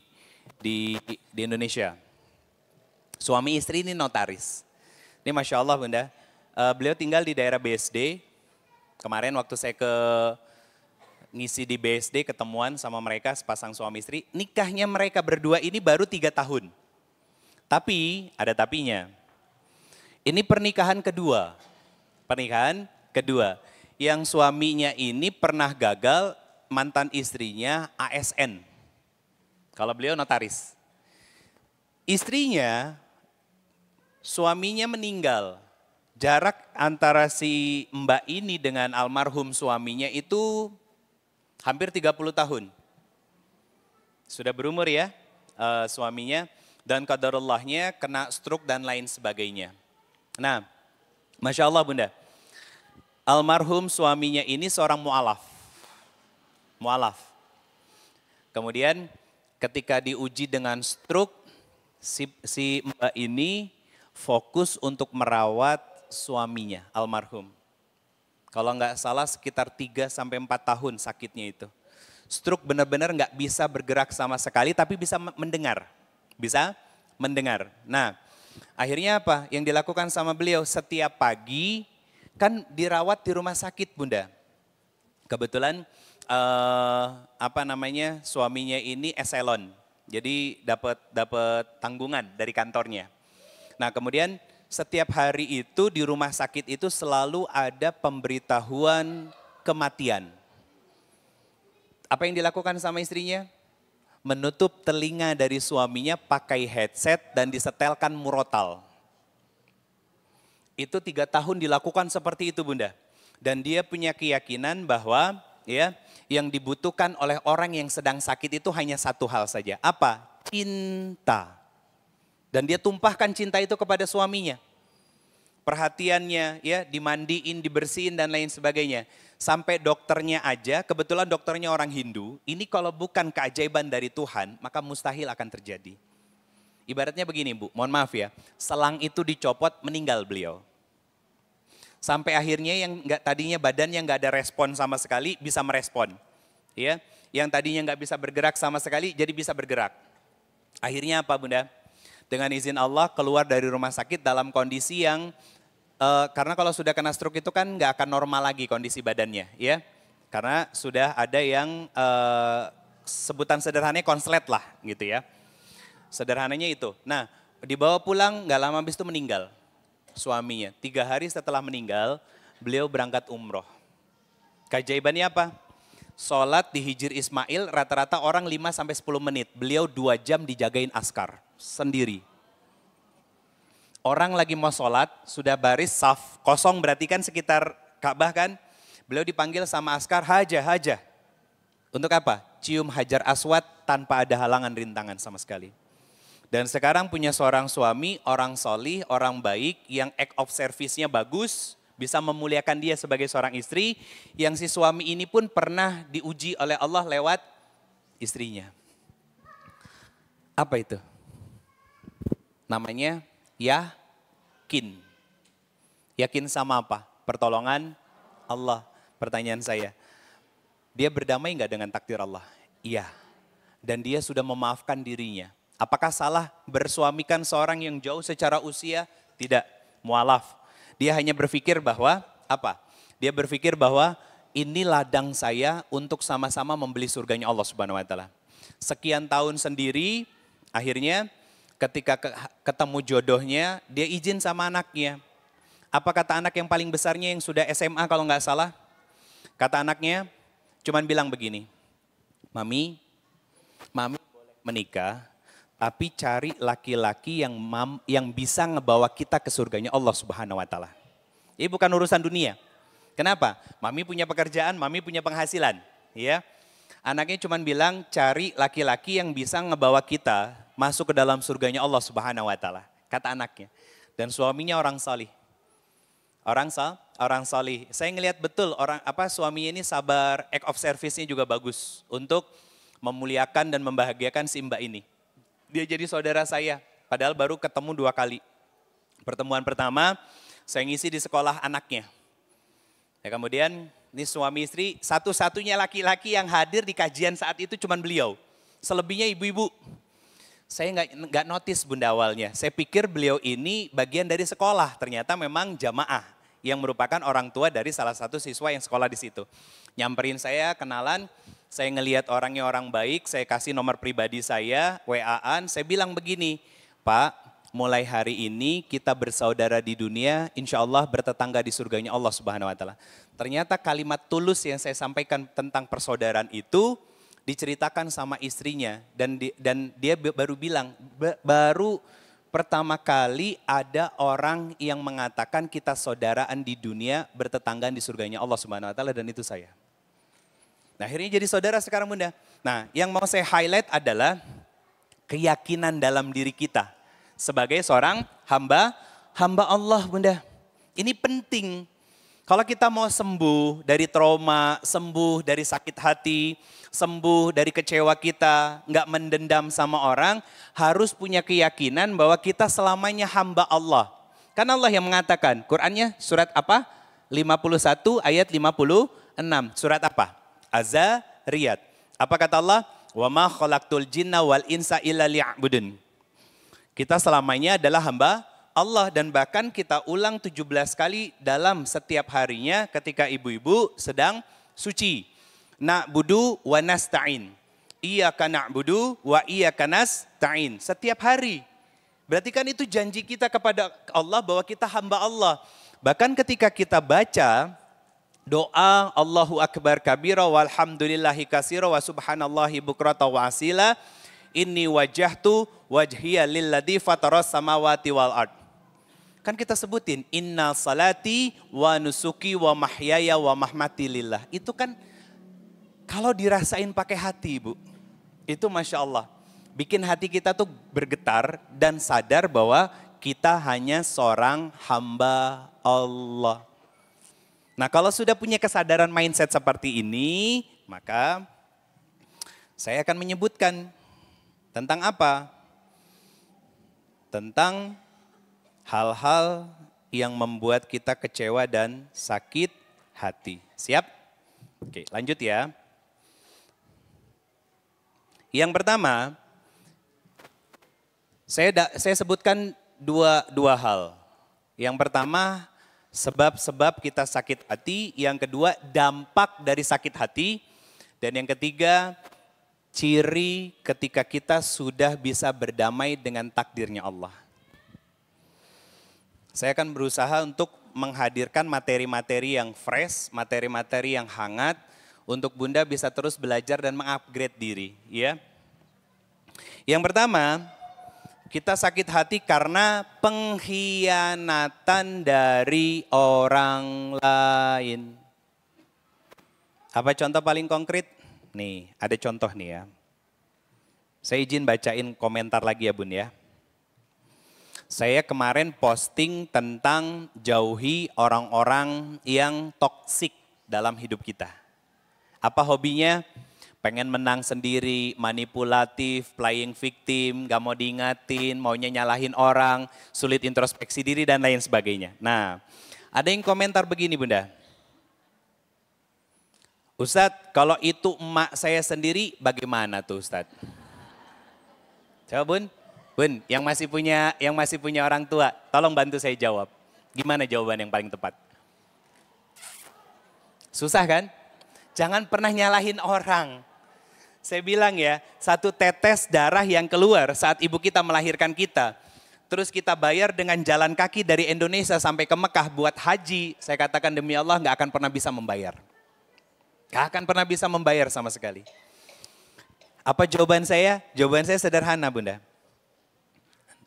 Indonesia. Suami istri ini notaris. Ini Masya Allah Bunda, beliau tinggal di daerah BSD. Kemarin waktu saya ngisi di BSD, ketemuan sama mereka sepasang suami istri. Nikahnya mereka berdua ini baru 3 tahun. Tapi, ada tapinya. Ini pernikahan kedua. Pernikahan kedua. Yang suaminya ini pernah gagal, mantan istrinya ASN. Kalau beliau notaris. Istrinya, suaminya meninggal. Jarak antara si mbak ini dengan almarhum suaminya itu hampir 30 tahun. Sudah berumur ya suaminya, dan qadarullahnya kena stroke dan lain sebagainya. Nah, Masya Allah Bunda, almarhum suaminya ini seorang mu'alaf. Kemudian ketika diuji dengan stroke, si mbak ini fokus untuk merawat suaminya, almarhum. Kalau nggak salah sekitar 3-4 tahun sakitnya itu. Stroke benar-benar nggak bisa bergerak sama sekali, tapi bisa mendengar. Bisa mendengar. Nah, akhirnya apa? Yang dilakukan sama beliau setiap pagi, kan dirawat di rumah sakit Bunda. Kebetulan suaminya ini eselon. Jadi dapat tanggungan dari kantornya. Nah, kemudian setiap hari itu di rumah sakit itu selalu ada pemberitahuan kematian. Apa yang dilakukan sama istrinya? Menutup telinga dari suaminya pakai headset dan disetelkan murotal. Itu 3 tahun dilakukan seperti itu Bunda. Dan dia punya keyakinan bahwa ya yang dibutuhkan oleh orang yang sedang sakit itu hanya satu hal saja. Apa? Cinta. Dan dia tumpahkan cinta itu kepada suaminya. perhatiannya, ya, dimandiin, dibersihin dan lain sebagainya. Sampai dokternya aja, kebetulan dokternya orang Hindu, ini kalau bukan keajaiban dari Tuhan, maka mustahil akan terjadi. Ibaratnya begini Bu, mohon maaf ya, selang itu dicopot, meninggal beliau. Sampai akhirnya yang tadinya badannya nggak ada respon sama sekali, bisa merespon. Ya, yang tadinya nggak bisa bergerak sama sekali, jadi bisa bergerak. Akhirnya apa Bunda? Dengan izin Allah keluar dari rumah sakit dalam kondisi yang, karena kalau sudah kena stroke itu kan nggak akan normal lagi kondisi badannya. Ya, karena sudah ada yang sebutan sederhananya konslet lah gitu ya. Sederhananya itu. Nah, dibawa pulang nggak lama habis itu meninggal suaminya. 3 hari setelah meninggal, beliau berangkat umroh. Keajaibannya apa? Sholat di Hijr Ismail rata-rata orang 5-10 menit. Beliau 2 jam dijagain askar sendiri. Orang lagi mau sholat, sudah baris saf kosong berarti kan sekitar Ka'bah kan. Beliau dipanggil sama askar, haja. Untuk apa? Cium hajar aswad tanpa ada halangan rintangan sama sekali. Dan sekarang punya seorang suami, orang solih, orang baik, yang act of service-nya bagus, bisa memuliakan dia sebagai seorang istri, yang si suami ini pun pernah diuji oleh Allah lewat istrinya. Apa itu? Namanya yakin. Yakin sama apa? Pertolongan Allah. Pertanyaan saya, dia berdamai nggak dengan takdir Allah? Iya. Dan dia sudah memaafkan dirinya. Apakah salah bersuamikan seorang yang jauh secara usia? Tidak, mualaf. Dia hanya berpikir bahwa, apa? Dia berpikir bahwa ini ladang saya untuk sama-sama membeli surganya Allah Subhanahu wa Ta'ala. Sekian tahun sendiri, akhirnya ketika ketemu jodohnya, dia izin sama anaknya. Apa kata anak yang paling besarnya yang sudah SMA kalau nggak salah? Kata anaknya, cuman bilang begini, Mami boleh menikah, tapi cari laki-laki yang bisa ngebawa kita ke surganya Allah Subhanahu wa Ta'ala. Ini bukan urusan dunia. Kenapa? Mami punya pekerjaan, mami punya penghasilan, ya. Anaknya cuma bilang cari laki-laki yang bisa ngebawa kita masuk ke dalam surganya Allah Subhanahu wa Ta'ala, kata anaknya. Dan suaminya orang salih. Orang salih. Saya ngelihat betul suaminya ini sabar, act of service-nya juga bagus untuk memuliakan dan membahagiakan si Mbak ini. Dia jadi saudara saya, padahal baru ketemu 2 kali. Pertemuan pertama, saya ngisi di sekolah anaknya. Ya, kemudian ini suami istri, satu-satunya laki-laki yang hadir di kajian saat itu cuma beliau. Selebihnya ibu-ibu. Saya nggak notice Bunda awalnya. Saya pikir beliau ini bagian dari sekolah, ternyata memang jamaah yang merupakan orang tua dari salah satu siswa yang sekolah di situ. Nyamperin saya, kenalan. Saya ngelihat orangnya orang baik, saya kasih nomor pribadi saya, WA-an, saya bilang begini, Pak, mulai hari ini kita bersaudara di dunia, insya Allah bertetangga di surganya Allah Subhanahu wa Ta'ala. Ternyata kalimat tulus yang saya sampaikan tentang persaudaraan itu diceritakan sama istrinya dan dia baru bilang, baru pertama kali ada orang yang mengatakan kita saudaraan di dunia, bertetanggaan di surganya Allah Subhanahu wa Ta'ala, dan itu saya. Nah, akhirnya jadi saudara sekarang Bunda. Nah, yang mau saya highlight adalah keyakinan dalam diri kita sebagai seorang hamba Allah Bunda. Ini penting. Kalau kita mau sembuh dari trauma, sembuh dari sakit hati, sembuh dari kecewa kita, nggak mendendam sama orang, harus punya keyakinan bahwa kita selamanya hamba Allah. Kan Allah yang mengatakan, Qur'annya surat apa? 51 ayat 56. Surat apa? Az-Zariyat. Apa kata Allah? Wa ma khalaqtul jinna wal insa illa liya'budun. Kita selamanya adalah hamba Allah, dan bahkan kita ulang 17 kali dalam setiap harinya ketika ibu-ibu sedang suci. Na'budu wa nasta'in. Iyyaka na'budu wa iyyaka nasta'in. Setiap hari. Berarti kan itu janji kita kepada Allah bahwa kita hamba Allah. Bahkan ketika kita baca doa Allahu Akbar kabira walhamdulillahi katsira wa subhanallahi bukrata wa asila, inni wajjahtu wajhiya lilladzi fataras samawati wal ard. Kan kita sebutin inna salati wa nusuki wa mahyaya wa mahmati lillah. Itu kan kalau dirasain pakai hati Ibu, itu Masya Allah. Bikin hati kita tuh bergetar dan sadar bahwa kita hanya seorang hamba Allah. Nah kalau sudah punya kesadaran mindset seperti ini, maka saya akan menyebutkan tentang apa? Tentang hal-hal yang membuat kita kecewa dan sakit hati. Siap? Oke, lanjut ya. Yang pertama, saya sebutkan dua hal. Yang pertama, sebab-sebab kita sakit hati. Yang kedua, dampak dari sakit hati. Dan yang ketiga, ciri ketika kita sudah bisa berdamai dengan takdirnya Allah. Saya akan berusaha untuk menghadirkan materi-materi yang fresh, materi-materi yang hangat, untuk Bunda bisa terus belajar dan mengupgrade diri. Ya. Yang pertama, kita sakit hati karena pengkhianatan dari orang lain. Apa contoh paling konkret? Nih, ada contoh nih ya. Saya izin bacain komentar lagi ya Bun ya. Saya kemarin posting tentang jauhi orang-orang yang toksik dalam hidup kita. Apa hobinya? Pengen menang sendiri, manipulatif, playing victim, gak mau diingatin, maunya nyalahin orang, sulit introspeksi diri dan lain sebagainya. Nah, ada yang komentar begini Bunda. Ustadz, kalau itu emak saya sendiri bagaimana tuh Ustadz? Coba Bun, yang masih punya orang tua, tolong bantu saya jawab. Gimana jawaban yang paling tepat? Susah kan? Jangan pernah nyalahin orang. Saya bilang ya, satu tetes darah yang keluar saat ibu kita melahirkan kita. Terus kita bayar dengan jalan kaki dari Indonesia sampai ke Mekah buat haji. Saya katakan demi Allah gak akan pernah bisa membayar. Gak akan pernah bisa membayar sama sekali. Apa jawaban saya? Jawaban saya sederhana Bunda.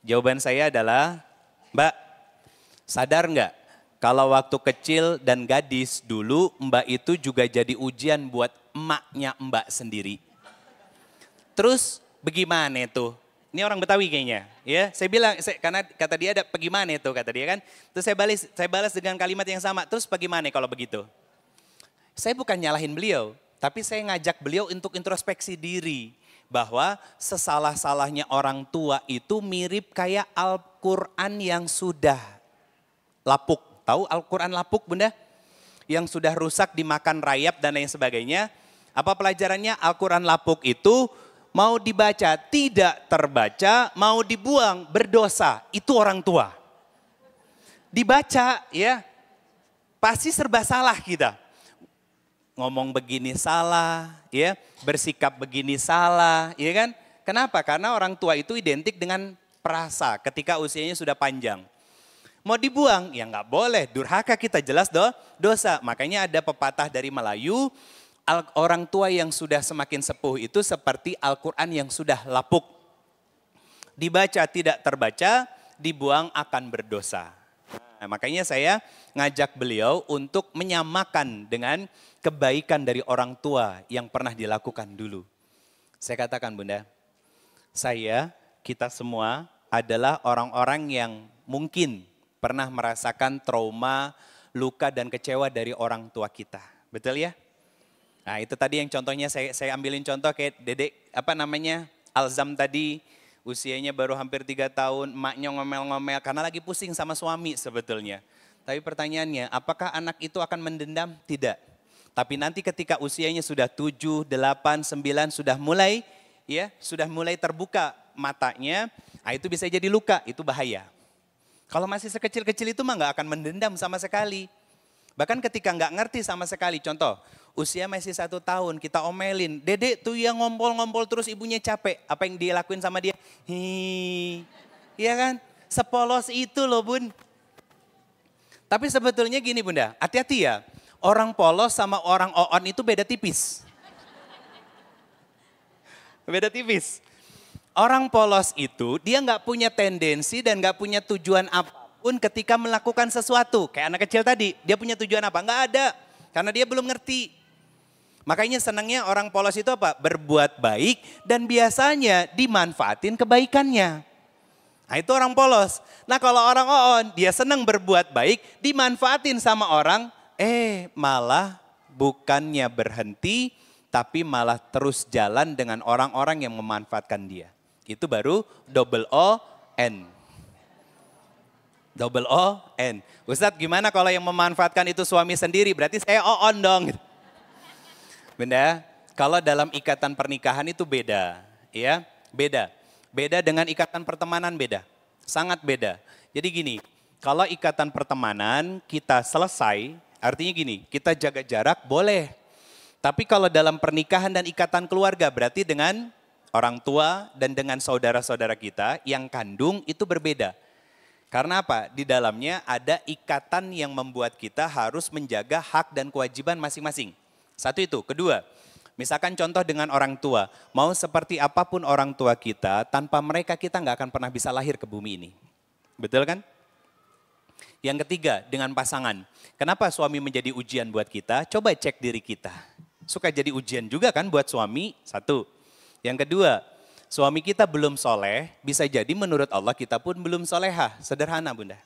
Jawaban saya adalah, Mbak, sadar nggak kalau waktu kecil dan gadis dulu Mbak itu juga jadi ujian buat emaknya Mbak sendiri. Terus bagaimana itu? Ini orang Betawi kayaknya, ya. Saya bilang, karena kata dia ada bagaimana itu kata dia kan. Terus saya balas dengan kalimat yang sama. Terus bagaimana kalau begitu? Saya bukan nyalahin beliau, tapi saya ngajak beliau untuk introspeksi diri. Bahwa sesalah-salahnya orang tua itu mirip kayak Al-Quran yang sudah lapuk. Tahu Al-Quran lapuk Bunda? Yang sudah rusak dimakan rayap dan lain sebagainya. Apa pelajarannya? Al-Quran lapuk itu mau dibaca tidak terbaca, mau dibuang berdosa. Itu orang tua. Dibaca ya, pasti serba salah kita. Ngomong begini salah, ya, bersikap begini salah, ya kan? Kenapa? Karena orang tua itu identik dengan perasa ketika usianya sudah panjang. Mau dibuang, ya nggak boleh, durhaka kita jelas dosa. Makanya ada pepatah dari Melayu, orang tua yang sudah semakin sepuh itu seperti Al-Quran yang sudah lapuk. Dibaca tidak terbaca, dibuang akan berdosa. Nah, makanya saya ngajak beliau untuk menyamakan dengan kebaikan dari orang tua yang pernah dilakukan dulu. Saya katakan Bunda, kita semua adalah orang-orang yang mungkin pernah merasakan trauma, luka dan kecewa dari orang tua kita. Betul ya? Nah itu tadi yang contohnya saya ambilin contoh kayak dedek, Alzam tadi. Usianya baru hampir 3 tahun, emaknya ngomel-ngomel karena lagi pusing sama suami sebetulnya. Tapi pertanyaannya, apakah anak itu akan mendendam? Tidak. Tapi nanti ketika usianya sudah 7, 8, 9 sudah mulai terbuka matanya, nah itu bisa jadi luka, itu bahaya. Kalau masih sekecil-kecil itu mah nggak akan mendendam sama sekali. Bahkan ketika nggak ngerti sama sekali, contoh, usia masih 1 tahun, kita omelin, dedek tuh yang ngompol-ngompol terus ibunya capek. Apa yang dia lakuin sama dia? Iya kan? Sepolos itu loh Bun. Tapi sebetulnya gini Bunda, hati-hati ya. Orang polos sama orang on itu beda tipis. Beda tipis. Orang polos itu dia nggak punya tendensi dan nggak punya tujuan apapun ketika melakukan sesuatu. Kayak anak kecil tadi, dia punya tujuan apa? Nggak ada, karena dia belum ngerti. Makanya senangnya orang polos itu apa? Berbuat baik dan biasanya dimanfaatin kebaikannya. Nah itu orang polos. Nah kalau orang on, dia senang berbuat baik, dimanfaatin sama orang, malah bukannya berhenti, tapi malah terus jalan dengan orang-orang yang memanfaatkan dia. Itu baru double O-N. Double O-N. Ustadz gimana kalau yang memanfaatkan itu suami sendiri, berarti saya O-On dong. Bunda, kalau dalam ikatan pernikahan itu beda, ya beda. Beda dengan ikatan pertemanan beda, sangat beda. Jadi gini, kalau ikatan pertemanan kita selesai, artinya gini, kita jaga jarak boleh. Tapi kalau dalam pernikahan dan ikatan keluarga berarti dengan orang tua dan dengan saudara-saudara kita yang kandung itu berbeda. Karena apa? Di dalamnya ada ikatan yang membuat kita harus menjaga hak dan kewajiban masing-masing. Satu itu. Kedua, misalkan contoh dengan orang tua, mau seperti apapun orang tua kita, tanpa mereka kita nggak akan pernah bisa lahir ke bumi ini. Betul kan? Yang ketiga, dengan pasangan. Kenapa suami menjadi ujian buat kita? Coba cek diri kita. Suka jadi ujian juga kan buat suami? Satu. Yang kedua, suami kita belum soleh, bisa jadi menurut Allah kita pun belum solehah. Sederhana Bunda.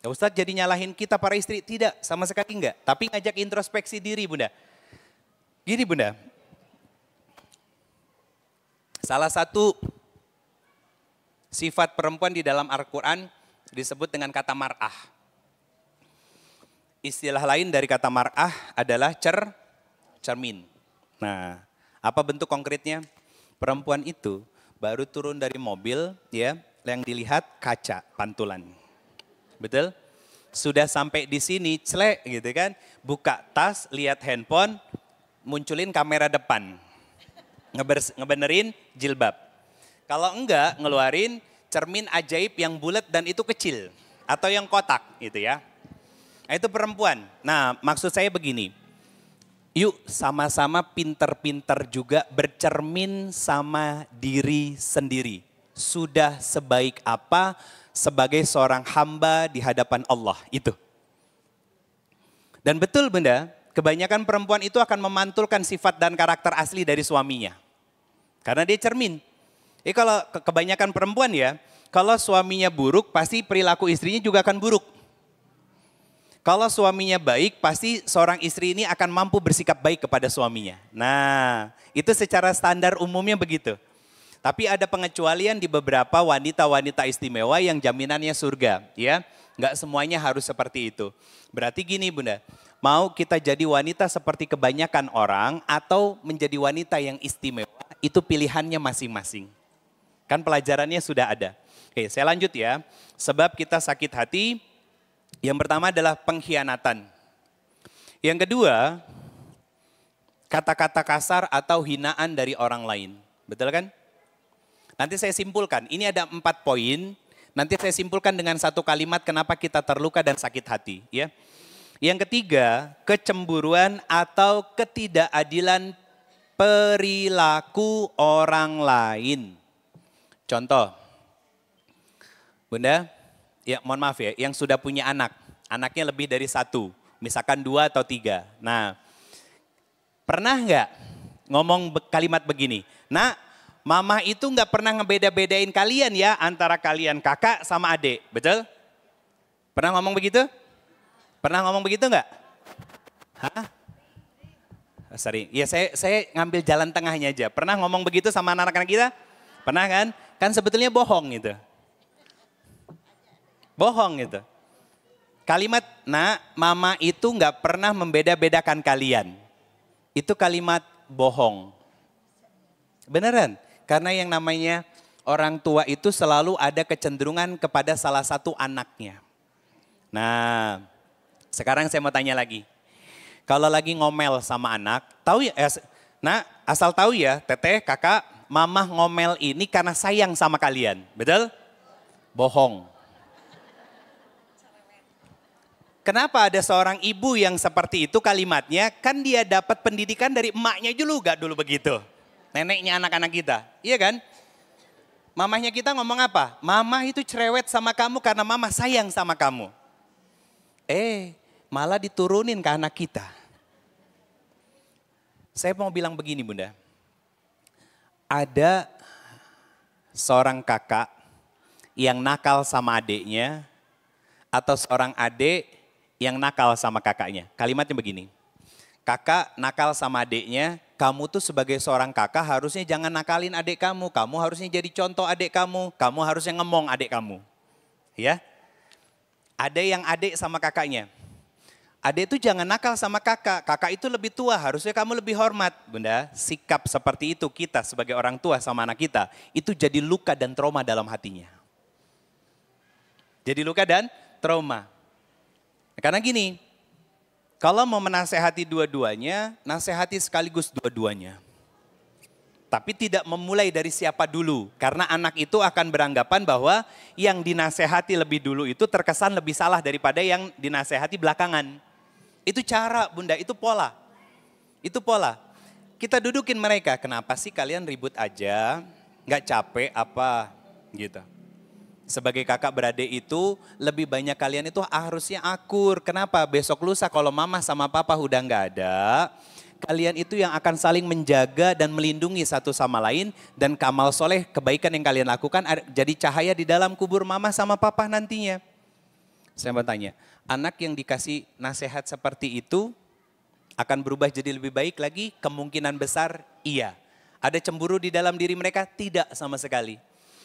Ya Ustadz jadi nyalahin kita para istri? Tidak, sama sekali enggak. Tapi ngajak introspeksi diri Bunda. Gini Bunda, salah satu sifat perempuan di dalam Al-Quran disebut dengan kata mar'ah. Istilah lain dari kata mar'ah adalah cermin. Nah, apa bentuk konkretnya? Perempuan itu baru turun dari mobil ya, yang dilihat kaca pantulan. Betul? Sudah sampai di sini, celek gitu kan, buka tas, lihat handphone, munculin kamera depan, ngebenerin jilbab. Kalau enggak, ngeluarin cermin ajaib yang bulat dan itu kecil. Atau yang kotak gitu ya. Nah, itu perempuan. Nah maksud saya begini, yuk sama-sama pinter-pinter juga bercermin sama diri sendiri. Sudah sebaik apa sebagai seorang hamba di hadapan Allah itu. Dan betul Bunda, kebanyakan perempuan itu akan memantulkan sifat dan karakter asli dari suaminya. Karena dia cermin. Kalau kebanyakan perempuan ya, kalau suaminya buruk pasti perilaku istrinya juga akan buruk. Kalau suaminya baik pasti seorang istri ini akan mampu bersikap baik kepada suaminya. Nah itu secara standar umumnya begitu. Tapi ada pengecualian di beberapa wanita-wanita istimewa yang jaminannya surga. Ya, nggak semuanya harus seperti itu. Berarti gini Bunda, mau kita jadi wanita seperti kebanyakan orang atau menjadi wanita yang istimewa, itu pilihannya masing-masing. Kan pelajarannya sudah ada. Oke, saya lanjut ya. Sebab kita sakit hati, yang pertama adalah pengkhianatan. Yang kedua, kata-kata kasar atau hinaan dari orang lain. Betul kan? Nanti saya simpulkan, ini ada 4 poin. Nanti saya simpulkan dengan satu kalimat kenapa kita terluka dan sakit hati. Ya. Yang ketiga, kecemburuan atau ketidakadilan perilaku orang lain. Contoh, Bunda, ya mohon maaf ya, yang sudah punya anak, anaknya lebih dari 1, misalkan 2 atau 3. Nah, pernah nggak ngomong kalimat begini, nak, mama itu nggak pernah ngebeda-bedain kalian ya antara kalian kakak sama adik, betul? Pernah ngomong begitu? Pernah ngomong begitu nggak? Hah? Sorry, ya saya ngambil jalan tengahnya aja. Pernah ngomong begitu sama anak-anak kita? Pernah kan? Kan sebetulnya bohong gitu. Bohong gitu. Kalimat, nak, mama itu nggak pernah membeda-bedakan kalian. Itu kalimat bohong. Beneran? Karena yang namanya orang tua itu selalu ada kecenderungan kepada salah satu anaknya. Nah, sekarang saya mau tanya lagi. Kalau lagi ngomel sama anak, tahu ya, nah asal tahu ya, teteh, kakak, mama ngomel ini karena sayang sama kalian. Betul? Bohong. Kenapa ada seorang ibu yang seperti itu kalimatnya? Kan dia dapat pendidikan dari emaknya juga dulu begitu. Neneknya anak-anak kita, iya kan? Mamahnya kita ngomong apa? Mama itu cerewet sama kamu karena mama sayang sama kamu. Malah diturunin ke anak kita. Saya mau bilang begini Bunda. Ada seorang kakak yang nakal sama adiknya atau seorang adik yang nakal sama kakaknya? Kalimatnya begini, kakak nakal sama adiknya, kamu tuh sebagai seorang kakak harusnya jangan nakalin adik kamu harusnya jadi contoh adik kamu harusnya ngemong adik kamu. Ya, ada yang adik sama kakaknya. Adik itu jangan nakal sama kakak, kakak itu lebih tua, harusnya kamu lebih hormat. Bunda, sikap seperti itu kita sebagai orang tua sama anak kita, itu jadi luka dan trauma dalam hatinya. Jadi luka dan trauma. Karena gini, kalau mau menasehati dua-duanya, nasehati sekaligus dua-duanya. Tapi tidak memulai dari siapa dulu. Karena anak itu akan beranggapan bahwa yang dinasehati lebih dulu itu terkesan lebih salah daripada yang dinasehati belakangan. Itu cara Bunda, itu pola. Itu pola. Kita dudukin mereka, kenapa sih kalian ribut aja, nggak capek apa gitu. Sebagai kakak beradik itu lebih banyak kalian itu harusnya akur. Kenapa? Besok lusa kalau mama sama papa udah nggak ada, kalian itu yang akan saling menjaga dan melindungi satu sama lain. Dan kamal soleh, kebaikan yang kalian lakukan jadi cahaya di dalam kubur mama sama papa nantinya. Saya mau tanya, anak yang dikasih nasihat seperti itu akan berubah jadi lebih baik lagi? Kemungkinan besar iya. Ada cemburu di dalam diri mereka? Tidak sama sekali.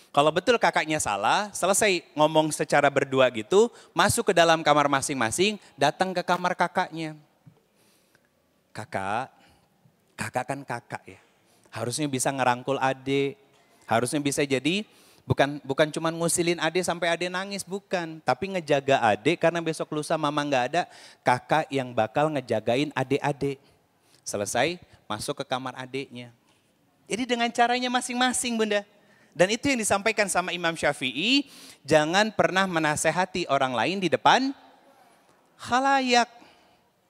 Kalau betul kakaknya salah, selesai ngomong secara berdua gitu, masuk ke dalam kamar masing-masing, datang ke kamar kakaknya. Kakak kan kakak ya. Harusnya bisa ngerangkul adik, harusnya bisa jadi bukan cuma ngusilin adik sampai adik nangis, bukan. Tapi ngejaga adik karena besok lusa mama nggak ada, kakak yang bakal ngejagain adik-adik. Selesai, masuk ke kamar adiknya. Jadi dengan caranya masing-masing Bunda. Dan itu yang disampaikan sama Imam Syafi'i, jangan pernah menasehati orang lain di depan khalayak.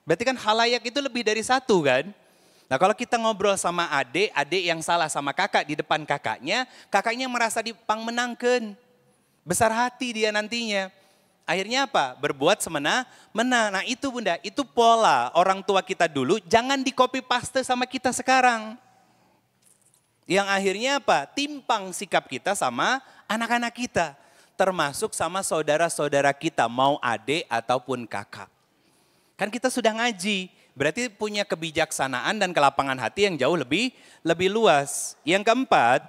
Berarti kan khalayak itu lebih dari satu kan. Nah kalau kita ngobrol sama adik yang salah sama kakak di depan kakaknya merasa dipang menangkan. Besar hati dia nantinya. Akhirnya apa? Berbuat semena-mena. Nah itu Bunda, itu pola orang tua kita dulu, jangan di copy paste sama kita sekarang. Yang akhirnya apa? Timpang sikap kita sama anak-anak kita. Termasuk sama saudara-saudara kita, mau adik ataupun kakak. Kan kita sudah ngaji, berarti punya kebijaksanaan dan kelapangan hati yang jauh lebih luas. Yang keempat,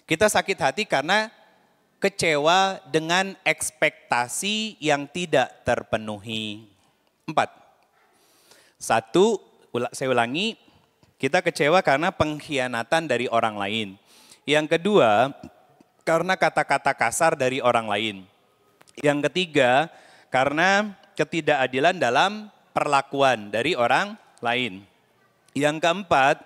kita sakit hati karena kecewa dengan ekspektasi yang tidak terpenuhi. 4. 1, saya ulangi, kita kecewa karena pengkhianatan dari orang lain. Yang kedua, karena kata-kata kasar dari orang lain. Yang ketiga, karena ketidakadilan dalam perlakuan dari orang lain. Yang keempat,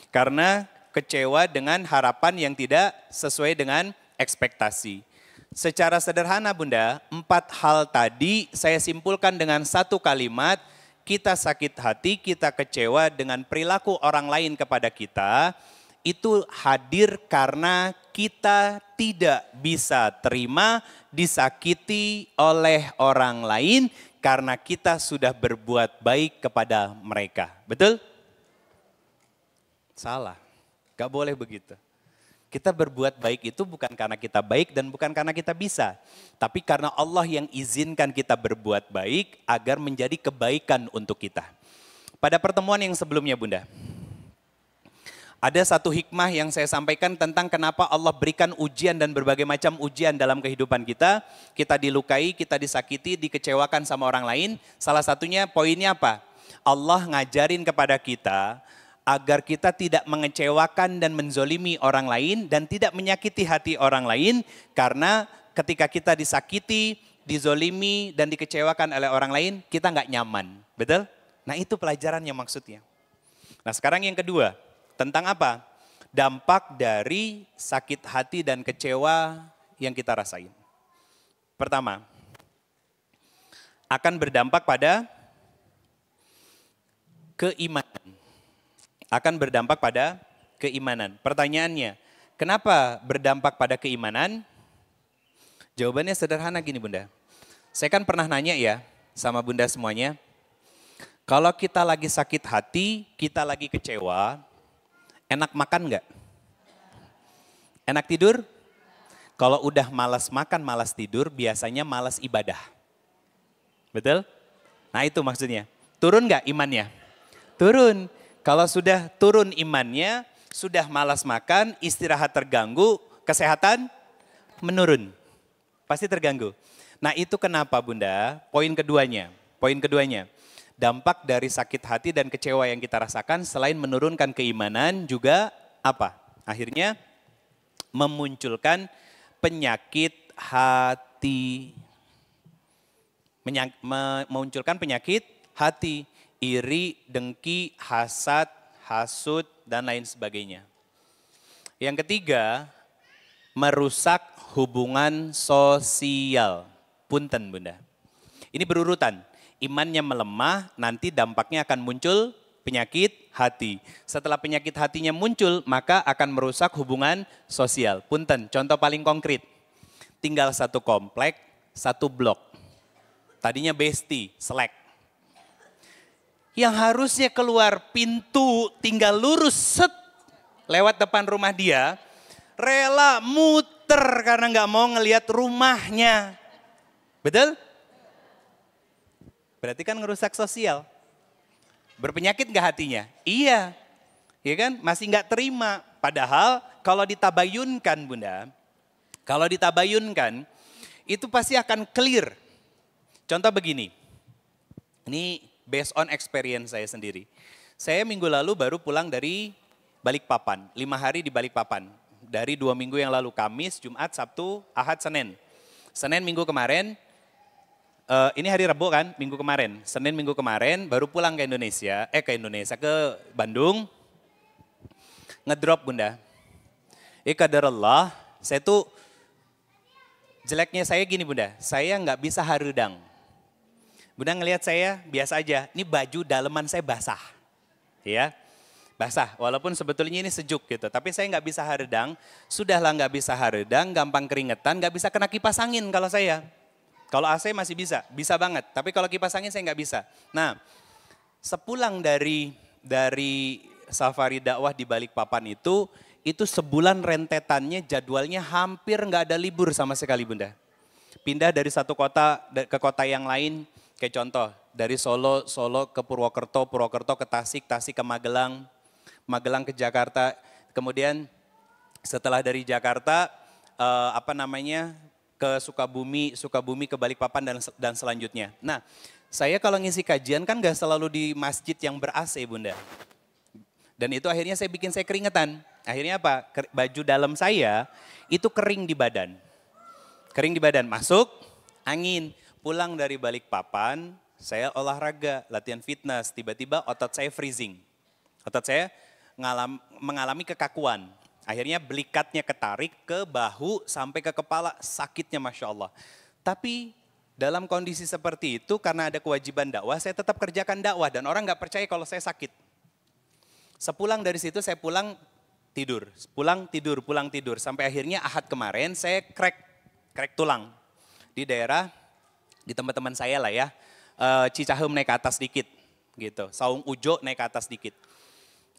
karena kecewa dengan harapan yang tidak sesuai dengan ekspektasi. Secara sederhana Bunda, 4 hal tadi saya simpulkan dengan satu kalimat, kita sakit hati, kita kecewa dengan perilaku orang lain kepada kita, itu hadir karena kita tidak bisa terima disakiti oleh orang lain karena kita sudah berbuat baik kepada mereka. Betul? Salah, gak boleh begitu. Kita berbuat baik itu bukan karena kita baik dan bukan karena kita bisa. Tapi karena Allah yang izinkan kita berbuat baik agar menjadi kebaikan untuk kita. Pada pertemuan yang sebelumnya Bunda, ada satu hikmah yang saya sampaikan tentang kenapa Allah berikan ujian dan berbagai macam ujian dalam kehidupan kita. Kita dilukai, kita disakiti, dikecewakan sama orang lain. Salah satunya poinnya apa? Allah ngajarin kepada kita agar kita tidak mengecewakan dan menzolimi orang lain dan tidak menyakiti hati orang lain. Karena ketika kita disakiti, dizolimi dan dikecewakan oleh orang lain, kita nggak nyaman. Betul? Nah itu pelajarannya maksudnya. Nah sekarang yang kedua. Tentang apa? Dampak dari sakit hati dan kecewa yang kita rasain. Pertama, akan berdampak pada keimanan. Akan berdampak pada keimanan. Pertanyaannya, kenapa berdampak pada keimanan? Jawabannya sederhana gini Bunda. Saya kan pernah nanya ya sama Bunda semuanya. Kalau kita lagi sakit hati, kita lagi kecewa, enak makan enggak? Enak tidur? Kalau udah malas makan, malas tidur, biasanya malas ibadah. Betul? Nah itu maksudnya. Turun nggak imannya? Turun. Kalau sudah turun imannya, sudah malas makan, istirahat terganggu, kesehatan menurun. Pasti terganggu. Nah itu kenapa Bunda? Poin keduanya. Dampak dari sakit hati dan kecewa yang kita rasakan selain menurunkan keimanan juga apa? Akhirnya memunculkan penyakit hati. Memunculkan penyakit hati, iri, dengki, hasad, hasud, dan lain sebagainya. Yang ketiga, merusak hubungan sosial. Punten Bunda. Ini berurutan. Imannya melemah, nanti dampaknya akan muncul penyakit hati. Setelah penyakit hatinya muncul, maka akan merusak hubungan sosial. Punten, contoh paling konkret. Tinggal satu komplek, satu blok. Tadinya bestie, selek. Yang harusnya keluar pintu tinggal lurus set lewat depan rumah dia, rela muter karena nggak mau ngelihat rumahnya. Betul? Berarti kan ngerusak sosial. Berpenyakit nggak hatinya? Iya. Ya kan? Masih nggak terima. Padahal kalau ditabayunkan Bunda, kalau ditabayunkan itu pasti akan clear. Contoh begini, ini based on experience saya sendiri. Saya minggu lalu baru pulang dari Balikpapan, 5 hari di Balikpapan. Dari 2 minggu yang lalu, Kamis, Jumat, Sabtu, Ahad, Senin. Senin minggu kemarin, ini hari Rabu kan, minggu kemarin. Senin minggu kemarin baru pulang ke Indonesia, ke Bandung. Ngedrop Bunda. Qadarullah, saya tuh jeleknya saya gini Bunda, saya nggak bisa harudang. Bunda ngelihat saya biasa aja, ini baju daleman saya basah. Ya, basah, walaupun sebetulnya ini sejuk gitu. Tapi saya nggak bisa haredang, sudahlah nggak bisa haredang, gampang keringetan, nggak bisa kena kipas angin kalau saya. Kalau AC masih bisa banget. Tapi kalau kipas angin saya nggak bisa. Nah, sepulang dari safari dakwah di Balikpapan itu sebulan rentetannya jadwalnya hampir nggak ada libur sama sekali Bunda. Pindah dari satu kota ke kota yang lain, kayak contoh dari Solo ke Purwokerto, Purwokerto ke Tasik, Tasik ke Magelang, Magelang ke Jakarta. Kemudian setelah dari Jakarta ke Sukabumi, Sukabumi ke Balikpapan dan selanjutnya. Nah, saya kalau ngisi kajian kan gak selalu di masjid yang ber-AC Bunda. Dan itu akhirnya bikin saya keringetan. Akhirnya apa? Baju dalam saya itu kering di badan. Kering di badan, masuk angin. Pulang dari Balikpapan, saya olahraga, latihan fitness. Tiba-tiba otot saya freezing. Otot saya mengalami kekakuan. Akhirnya belikatnya ketarik ke bahu sampai ke kepala, sakitnya Masya Allah. Tapi dalam kondisi seperti itu karena ada kewajiban dakwah, saya tetap kerjakan dakwah. Dan orang gak percaya kalau saya sakit. Sepulang dari situ saya pulang tidur. Pulang tidur. Sampai akhirnya Ahad kemarin saya crack tulang. Di daerah, di teman-teman saya lah ya. Cicahem naik ke atas dikit. Gitu. Saung Ujo naik ke atas dikit.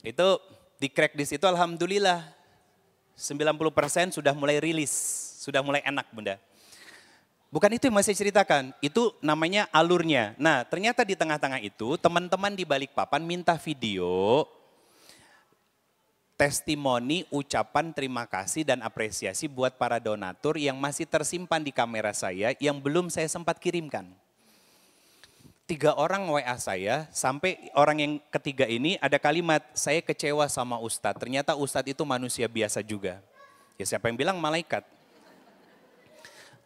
Itu di crack di situ alhamdulillah. 90% sudah mulai rilis. Sudah mulai enak Bunda. Bukan itu yang masih ceritakan. Itu namanya alurnya. Nah ternyata di tengah-tengah itu teman-teman di Balikpapan minta video testimoni, ucapan terima kasih dan apresiasi buat para donatur yang masih tersimpan di kamera saya yang belum saya sempat kirimkan. 3 orang WA saya, sampai orang yang ketiga ini ada kalimat, saya kecewa sama Ustadz. Ternyata Ustadz itu manusia biasa juga. Ya siapa yang bilang malaikat?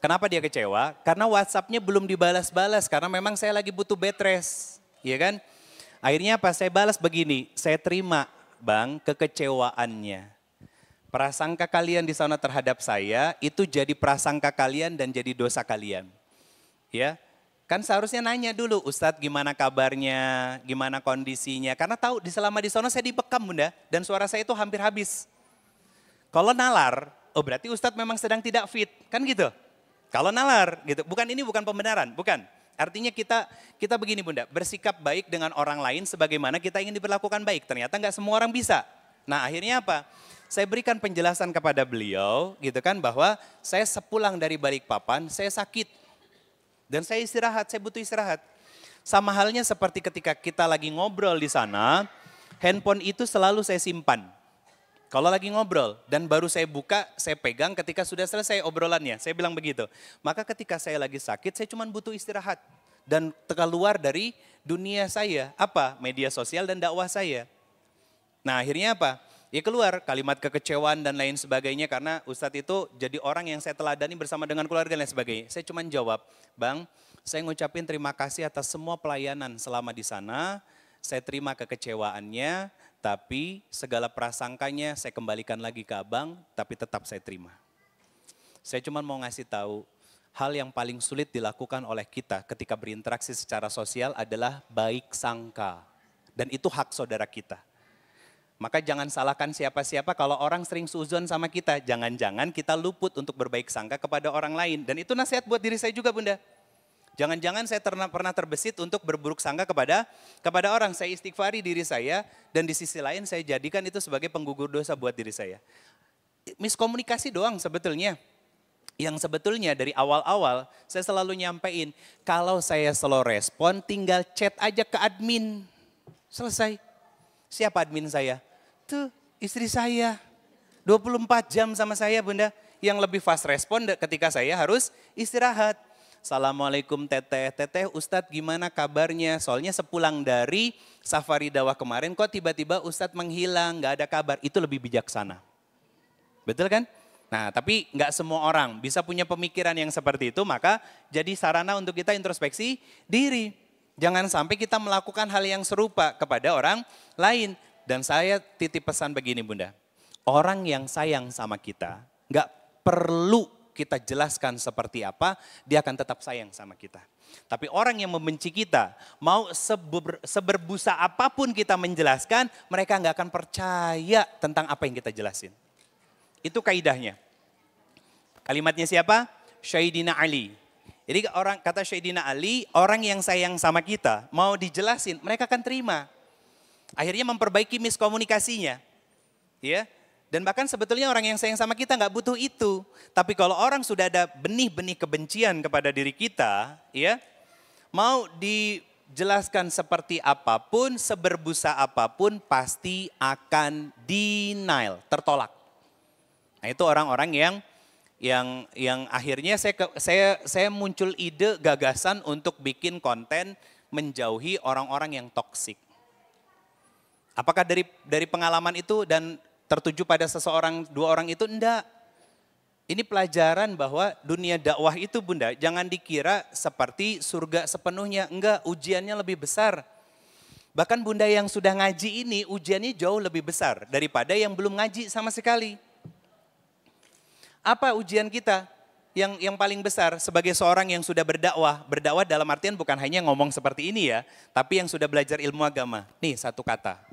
Kenapa dia kecewa? Karena WhatsApp-nya belum dibalas-balas, karena memang saya lagi butuh bed rest. Ya kan? Akhirnya pas saya balas begini, saya terima. Bang, kekecewaannya. Prasangka kalian di sana terhadap saya itu jadi prasangka kalian dan jadi dosa kalian. Ya, kan seharusnya nanya dulu, Ustadz gimana kabarnya, gimana kondisinya. Karena tahu selama di sana saya dibekam Bunda dan suara saya itu hampir habis. Kalau nalar, oh berarti Ustadz memang sedang tidak fit, kan gitu. Kalau nalar gitu, ini bukan pembenaran, bukan. Artinya kita begini Bunda, bersikap baik dengan orang lain sebagaimana kita ingin diperlakukan baik. Ternyata nggak semua orang bisa. Nah akhirnya apa? Saya berikan penjelasan kepada beliau gitu kan bahwa saya sepulang dari Balikpapan, saya sakit. Dan saya istirahat, saya butuh istirahat. Sama halnya seperti ketika kita lagi ngobrol di sana, handphone itu selalu saya simpan. Kalau lagi ngobrol dan baru saya buka, saya pegang ketika sudah selesai obrolannya. Saya bilang begitu. Maka ketika saya lagi sakit, saya cuma butuh istirahat. Dan keluar dari dunia saya. Apa? Media sosial dan dakwah saya. Nah akhirnya apa? Ya keluar kalimat kekecewaan dan lain sebagainya. Karena Ustadz itu jadi orang yang saya teladani bersama dengan keluarga dan lain sebagainya. Saya cuma jawab, Bang, saya ngucapin terima kasih atas semua pelayanan selama di sana. Saya terima kekecewaannya. Tapi segala prasangkanya saya kembalikan lagi ke abang, tapi tetap saya terima. Saya cuma mau ngasih tahu, hal yang paling sulit dilakukan oleh kita ketika berinteraksi secara sosial adalah baik sangka. Dan itu hak saudara kita. Maka jangan salahkan siapa-siapa kalau orang sering suuzon sama kita. Jangan-jangan kita luput untuk berbaik sangka kepada orang lain. Dan itu nasihat buat diri saya juga Bunda. Jangan-jangan saya pernah terbesit untuk berburuk sangka kepada orang. Saya istighfari diri saya dan di sisi lain saya jadikan itu sebagai penggugur dosa buat diri saya. Miskomunikasi doang sebetulnya. Yang sebetulnya dari awal-awal saya selalu nyampein, kalau saya slow respon tinggal chat aja ke admin. Selesai. Siapa admin saya? Tuh istri saya. 24 jam sama saya Bunda. Yang lebih fast respon ketika saya harus istirahat. Assalamualaikum teteh Ustadz gimana kabarnya? Soalnya sepulang dari safari dakwah kemarin kok tiba-tiba Ustadz menghilang, gak ada kabar. Itu lebih bijaksana. Betul kan? Nah tapi gak semua orang bisa punya pemikiran yang seperti itu, maka jadi sarana untuk kita introspeksi diri. Jangan sampai kita melakukan hal yang serupa kepada orang lain. Dan saya titip pesan begini Bunda, orang yang sayang sama kita gak perlu kita jelaskan seperti apa, dia akan tetap sayang sama kita. Tapi orang yang membenci kita, mau seberbusa apapun kita menjelaskan, mereka nggak akan percaya tentang apa yang kita jelasin. Itu kaidahnya. Kalimatnya siapa? Sayyidina Ali. Jadi kata Sayyidina Ali, orang yang sayang sama kita, mau dijelasin, mereka akan terima. Akhirnya memperbaiki miskomunikasinya. Ya. Dan bahkan sebetulnya orang yang sayang sama kita nggak butuh itu. Tapi kalau orang sudah ada benih-benih kebencian kepada diri kita, ya, mau dijelaskan seperti apapun, seberbusa apapun, pasti akan denial, tertolak. Nah itu orang-orang yang akhirnya saya muncul ide, gagasan untuk bikin konten menjauhi orang-orang yang toksik. Apakah dari pengalaman itu dan tertuju pada seseorang, dua orang itu? Enggak. Ini pelajaran bahwa dunia dakwah itu Bunda, jangan dikira seperti surga sepenuhnya. Enggak, ujiannya lebih besar. Bahkan Bunda yang sudah ngaji ini, ujiannya jauh lebih besar daripada yang belum ngaji sama sekali. Apa ujian kita? Yang paling besar sebagai seorang yang sudah berdakwah. Berdakwah dalam artian bukan hanya ngomong seperti ini ya, tapi yang sudah belajar ilmu agama. Nih satu kata.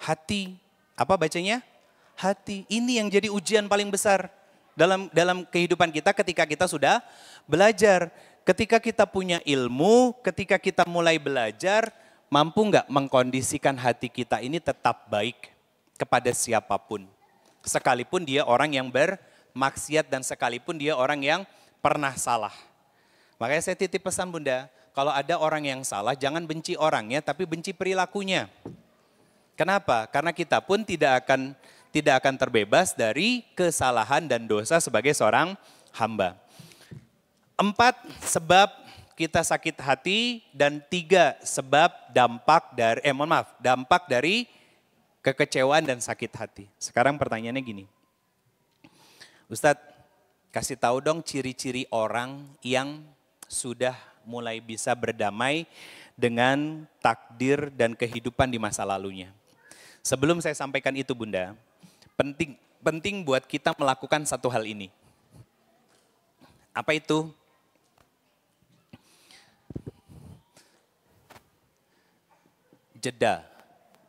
Hati. Apa bacanya? Hati. Ini yang jadi ujian paling besar dalam kehidupan kita ketika kita sudah belajar. Ketika kita punya ilmu, ketika kita mulai belajar, mampu nggak mengkondisikan hati kita ini tetap baik kepada siapapun. Sekalipun dia orang yang bermaksiat dan sekalipun dia orang yang pernah salah. Makanya saya titip pesan Bunda, kalau ada orang yang salah, jangan benci orangnya, tapi benci perilakunya. Kenapa? Karena kita pun tidak akan terbebas dari kesalahan dan dosa sebagai seorang hamba. 4 sebab kita sakit hati dan 3 sebab dampak dari kekecewaan dan sakit hati. Sekarang pertanyaannya gini, Ustadz, kasih tahu dong ciri-ciri orang yang sudah mulai bisa berdamai dengan takdir dan kehidupan di masa lalunya. Sebelum saya sampaikan itu Bunda, penting buat kita melakukan satu hal ini. Apa itu? Jeda.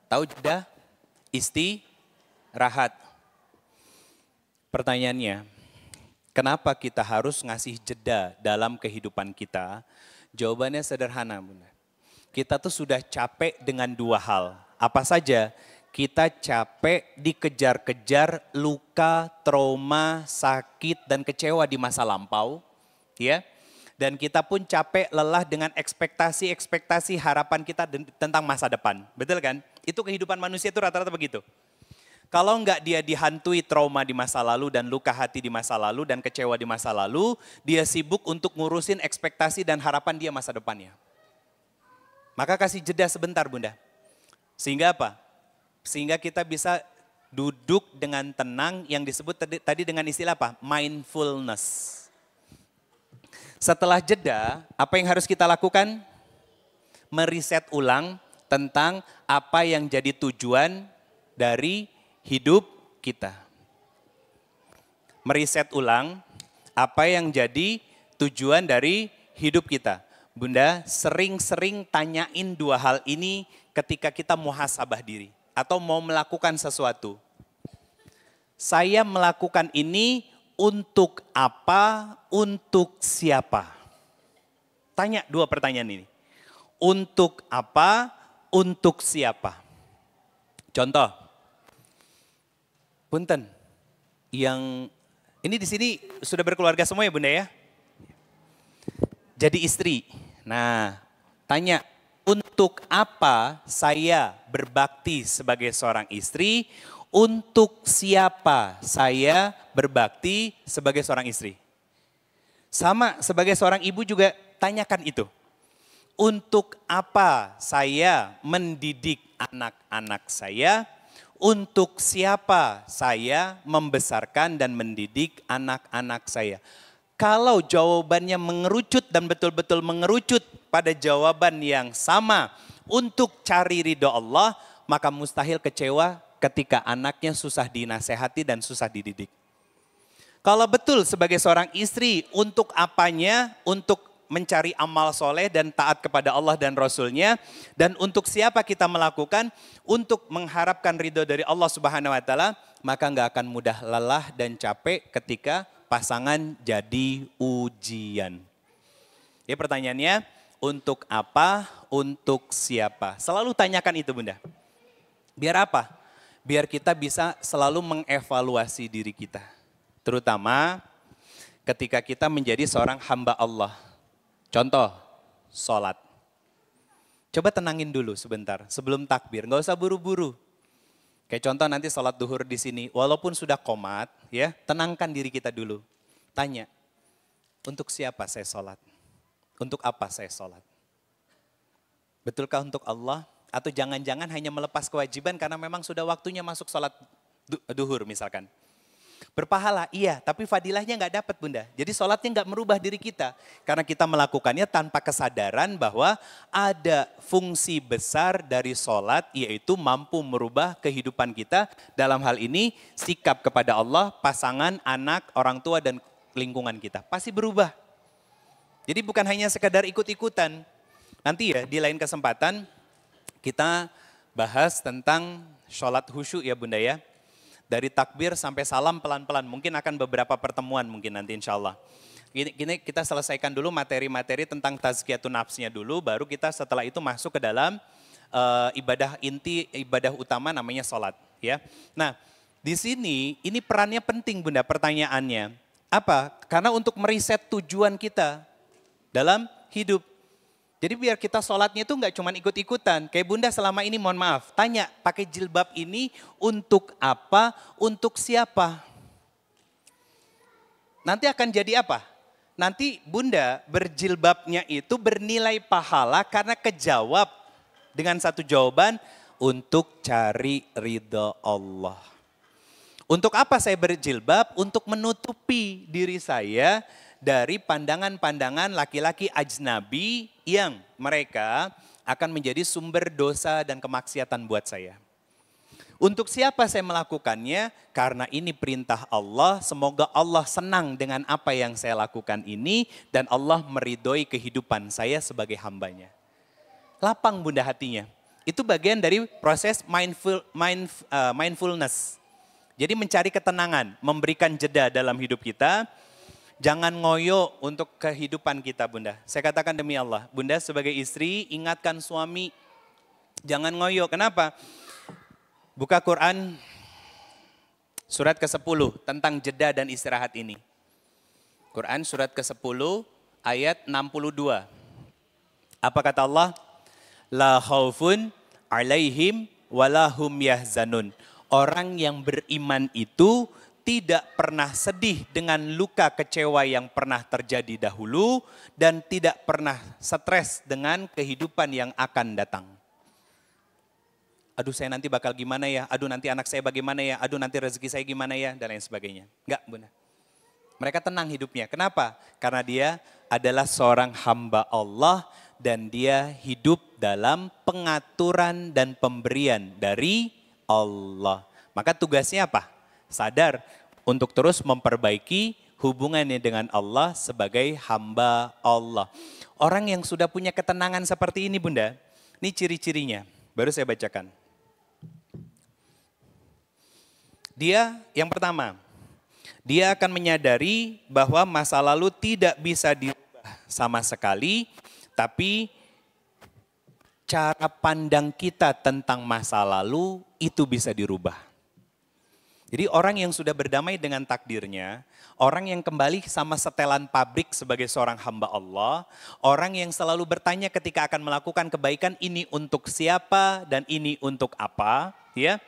Tahu jeda? Istirahat. Pertanyaannya, kenapa kita harus ngasih jeda dalam kehidupan kita? Jawabannya sederhana Bunda. Kita tuh sudah capek dengan 2 hal. Apa saja? Kita capek dikejar-kejar luka, trauma, sakit, dan kecewa di masa lampau. Ya. Dan kita pun capek lelah dengan ekspektasi harapan kita tentang masa depan. Betul kan? Itu kehidupan manusia itu rata-rata begitu. Kalau enggak dia dihantui trauma di masa lalu dan luka hati di masa lalu dan kecewa di masa lalu, dia sibuk untuk ngurusin ekspektasi dan harapan dia masa depannya. Maka kasih jeda sebentar Bunda. Sehingga apa? Sehingga kita bisa duduk dengan tenang yang disebut tadi dengan istilah apa? Mindfulness. Setelah jeda, apa yang harus kita lakukan? Meriset ulang tentang apa yang jadi tujuan dari hidup kita. Meriset ulang apa yang jadi tujuan dari hidup kita. Bunda, sering-sering tanyain dua hal ini ketika kita muhasabah diri atau mau melakukan sesuatu. Saya melakukan ini untuk apa, untuk siapa? Tanya dua pertanyaan ini. Untuk apa, untuk siapa? Contoh, punten, yang ini di sini sudah berkeluarga semua ya Bunda ya? Jadi istri. Nah, tanya, untuk apa saya berbakti sebagai seorang istri? Untuk siapa saya berbakti sebagai seorang istri? Sama sebagai seorang ibu juga tanyakan itu. Untuk apa saya mendidik anak-anak saya? Untuk siapa saya membesarkan dan mendidik anak-anak saya? Kalau jawabannya mengerucut dan betul-betul mengerucut pada jawaban yang sama untuk cari ridho Allah, maka mustahil kecewa ketika anaknya susah dinasehati dan susah dididik. Kalau betul sebagai seorang istri, untuk apanya? Untuk mencari amal soleh dan taat kepada Allah dan Rasul-Nya. Dan untuk siapa kita melakukan? Untuk mengharapkan ridho dari Allah Subhanahu Wa Taala, maka nggak akan mudah lelah dan capek ketika pasangan jadi ujian. Ya pertanyaannya, untuk apa, untuk siapa? Selalu tanyakan itu Bunda. Biar apa? Biar kita bisa selalu mengevaluasi diri kita. Terutama ketika kita menjadi seorang hamba Allah. Contoh, sholat. Coba tenangin dulu sebentar sebelum takbir, nggak usah buru-buru. Kayak contoh nanti sholat duhur di sini, walaupun sudah qomat, ya tenangkan diri kita dulu. Tanya, untuk siapa saya sholat? Untuk apa saya sholat? Betulkah untuk Allah? Atau jangan-jangan hanya melepas kewajiban karena memang sudah waktunya masuk sholat duhur misalkan. Berpahala, iya, tapi fadilahnya nggak dapat Bunda. Jadi sholatnya nggak merubah diri kita. Karena kita melakukannya tanpa kesadaran bahwa ada fungsi besar dari sholat, yaitu mampu merubah kehidupan kita. Dalam hal ini sikap kepada Allah, pasangan, anak, orang tua, dan lingkungan kita. Pasti berubah. Jadi bukan hanya sekadar ikut-ikutan. Nanti ya di lain kesempatan kita bahas tentang sholat khusyuk ya Bunda ya. Dari takbir sampai salam pelan-pelan, mungkin akan beberapa pertemuan mungkin nanti insya Allah. Gini kita selesaikan dulu materi-materi tentang tazkiyatun nafsnya dulu, baru kita setelah itu masuk ke dalam ibadah inti, ibadah utama namanya sholat. Ya. Nah di sini ini perannya penting Bunda pertanyaannya. Apa? Karena untuk meriset tujuan kita dalam hidup. Jadi biar kita sholatnya itu nggak cuma ikut-ikutan. Kayak Bunda selama ini mohon maaf, tanya pakai jilbab ini untuk apa, untuk siapa? Nanti akan jadi apa? Nanti Bunda berjilbabnya itu bernilai pahala karena kejawab dengan satu jawaban untuk cari ridha Allah. Untuk apa saya berjilbab? Untuk menutupi diri saya dari pandangan-pandangan laki-laki ajnabi yang mereka akan menjadi sumber dosa dan kemaksiatan buat saya. Untuk siapa saya melakukannya? Karena ini perintah Allah, semoga Allah senang dengan apa yang saya lakukan ini dan Allah meridhoi kehidupan saya sebagai hambanya. Lapang Bunda hatinya. Itu bagian dari proses mindfulness. Jadi mencari ketenangan, memberikan jeda dalam hidup kita. Jangan ngoyo untuk kehidupan kita Bunda. Saya katakan demi Allah, Bunda sebagai istri ingatkan suami Jangan ngoyo. Kenapa? Buka Quran surat ke-10 tentang jeda dan istirahat ini. Quran surat ke-10 ayat 62. Apa kata Allah? La khaufun alaihim walahum yahzanun. Orang yang beriman itu tidak pernah sedih dengan luka kecewa yang pernah terjadi dahulu dan tidak pernah stres dengan kehidupan yang akan datang. Aduh saya nanti bakal gimana ya, aduh nanti anak saya bagaimana ya, aduh nanti rezeki saya gimana ya, dan lain sebagainya. Enggak benar. Mereka tenang hidupnya. Kenapa? Karena dia adalah seorang hamba Allah dan dia hidup dalam pengaturan dan pemberian dari Allah. Maka tugasnya apa? Sadar untuk terus memperbaiki hubungannya dengan Allah sebagai hamba Allah. Orang yang sudah punya ketenangan seperti ini Bunda, ini ciri-cirinya. Baru saya bacakan. Dia yang pertama, dia akan menyadari bahwa masa lalu tidak bisa dirubah sama sekali, tapi cara pandang kita tentang masa lalu itu bisa dirubah. Jadi orang yang sudah berdamai dengan takdirnya, orang yang kembali sama setelan pabrik sebagai seorang hamba Allah, orang yang selalu bertanya ketika akan melakukan kebaikan, ini untuk siapa dan ini untuk apa, ya.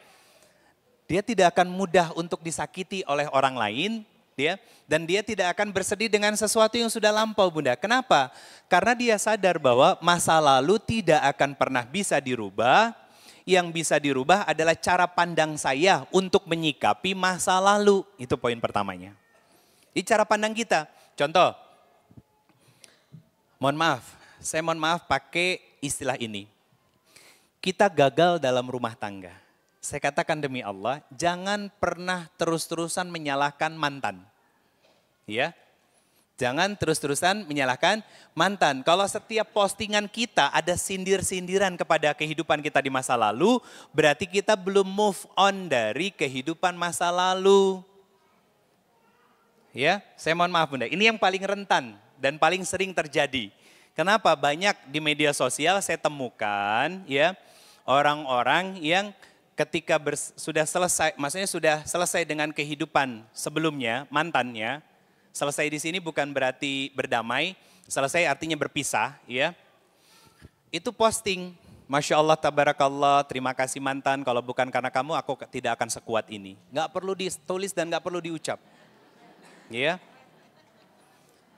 Dia tidak akan mudah untuk disakiti oleh orang lain, ya, dan dia tidak akan bersedih dengan sesuatu yang sudah lampau Bunda. Kenapa? Karena dia sadar bahwa masa lalu tidak akan pernah bisa dirubah. Yang bisa dirubah adalah cara pandang saya untuk menyikapi masa lalu. Itu poin pertamanya. Ini cara pandang kita. Contoh, saya mohon maaf pakai istilah ini. Kita gagal dalam rumah tangga. Saya katakan demi Allah, jangan pernah terus-terusan menyalahkan mantan. Ya, jangan terus-terusan menyalahkan mantan. Kalau setiap postingan kita ada sindir-sindiran kepada kehidupan kita di masa lalu, berarti kita belum move on dari kehidupan masa lalu. Ya, saya mohon maaf Bunda, ini yang paling rentan dan paling sering terjadi. Kenapa? Banyak di media sosial saya temukan ya orang-orang yang ketika sudah selesai, maksudnya sudah selesai dengan kehidupan sebelumnya, mantannya, selesai di sini bukan berarti berdamai, selesai artinya berpisah, ya. Itu posting, Masya Allah, tabarakallah, terima kasih mantan, kalau bukan karena kamu aku tidak akan sekuat ini. Nggak perlu ditulis dan nggak perlu diucap, ya.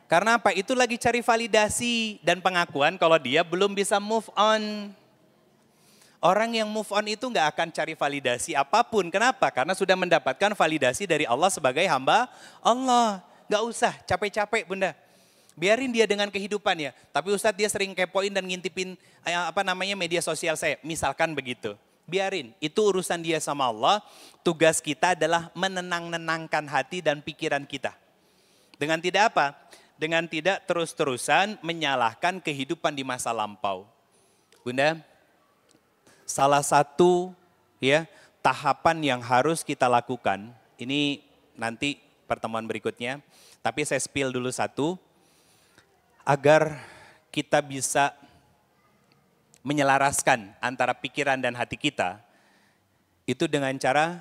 Karena apa? Itu lagi cari validasi dan pengakuan kalau dia belum bisa move on. Orang yang move on itu nggak akan cari validasi apapun. Kenapa? Karena sudah mendapatkan validasi dari Allah sebagai hamba Allah. Nggak usah capek-capek Bunda. Biarin dia dengan kehidupannya. Tapi Ustadz dia sering kepoin dan ngintipin media sosial saya. Misalkan begitu. Biarin, itu urusan dia sama Allah. Tugas kita adalah menenangkan hati dan pikiran kita. Dengan tidak apa? Dengan tidak terus-terusan menyalahkan kehidupan di masa lampau. Bunda, salah satu ya tahapan yang harus kita lakukan, ini nanti pertemuan berikutnya, tapi saya spill dulu satu, agar kita bisa menyelaraskan antara pikiran dan hati kita, itu dengan cara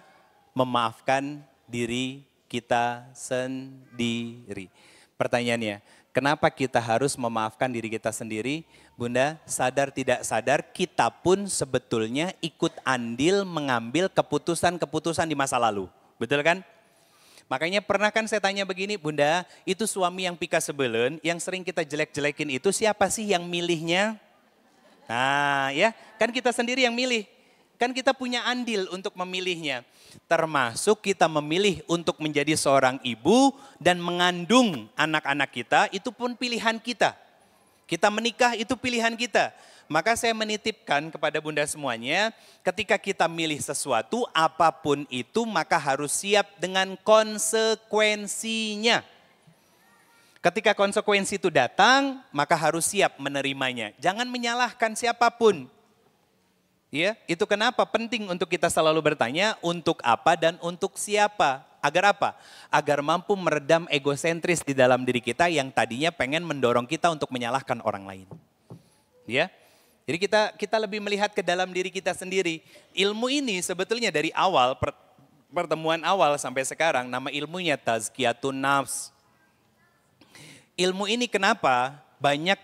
memaafkan diri kita sendiri. Pertanyaannya, kenapa kita harus memaafkan diri kita sendiri? Bunda, sadar tidak sadar kita pun sebetulnya ikut andil mengambil keputusan-keputusan di masa lalu. Betul kan? Makanya pernah kan saya tanya begini, Bunda, itu suami yang pika sebelen, yang sering kita jelek-jelekin itu siapa sih yang milihnya? Nah ya, kan kita sendiri yang milih. Kan kita punya andil untuk memilihnya. Termasuk kita memilih untuk menjadi seorang ibu dan mengandung anak-anak kita, itu pun pilihan kita. Kita menikah itu pilihan kita. Maka saya menitipkan kepada Bunda semuanya, ketika kita milih sesuatu, apapun itu maka harus siap dengan konsekuensinya. Ketika konsekuensi itu datang, maka harus siap menerimanya. Jangan menyalahkan siapapun. Ya, itu kenapa penting untuk kita selalu bertanya untuk apa dan untuk siapa. Agar apa? Agar mampu meredam egosentris di dalam diri kita yang tadinya pengen mendorong kita untuk menyalahkan orang lain. Ya, Jadi kita lebih melihat ke dalam diri kita sendiri. Ilmu ini sebetulnya dari awal, pertemuan awal sampai sekarang, nama ilmunya Tazkiyatun Nafs. Ilmu ini kenapa banyak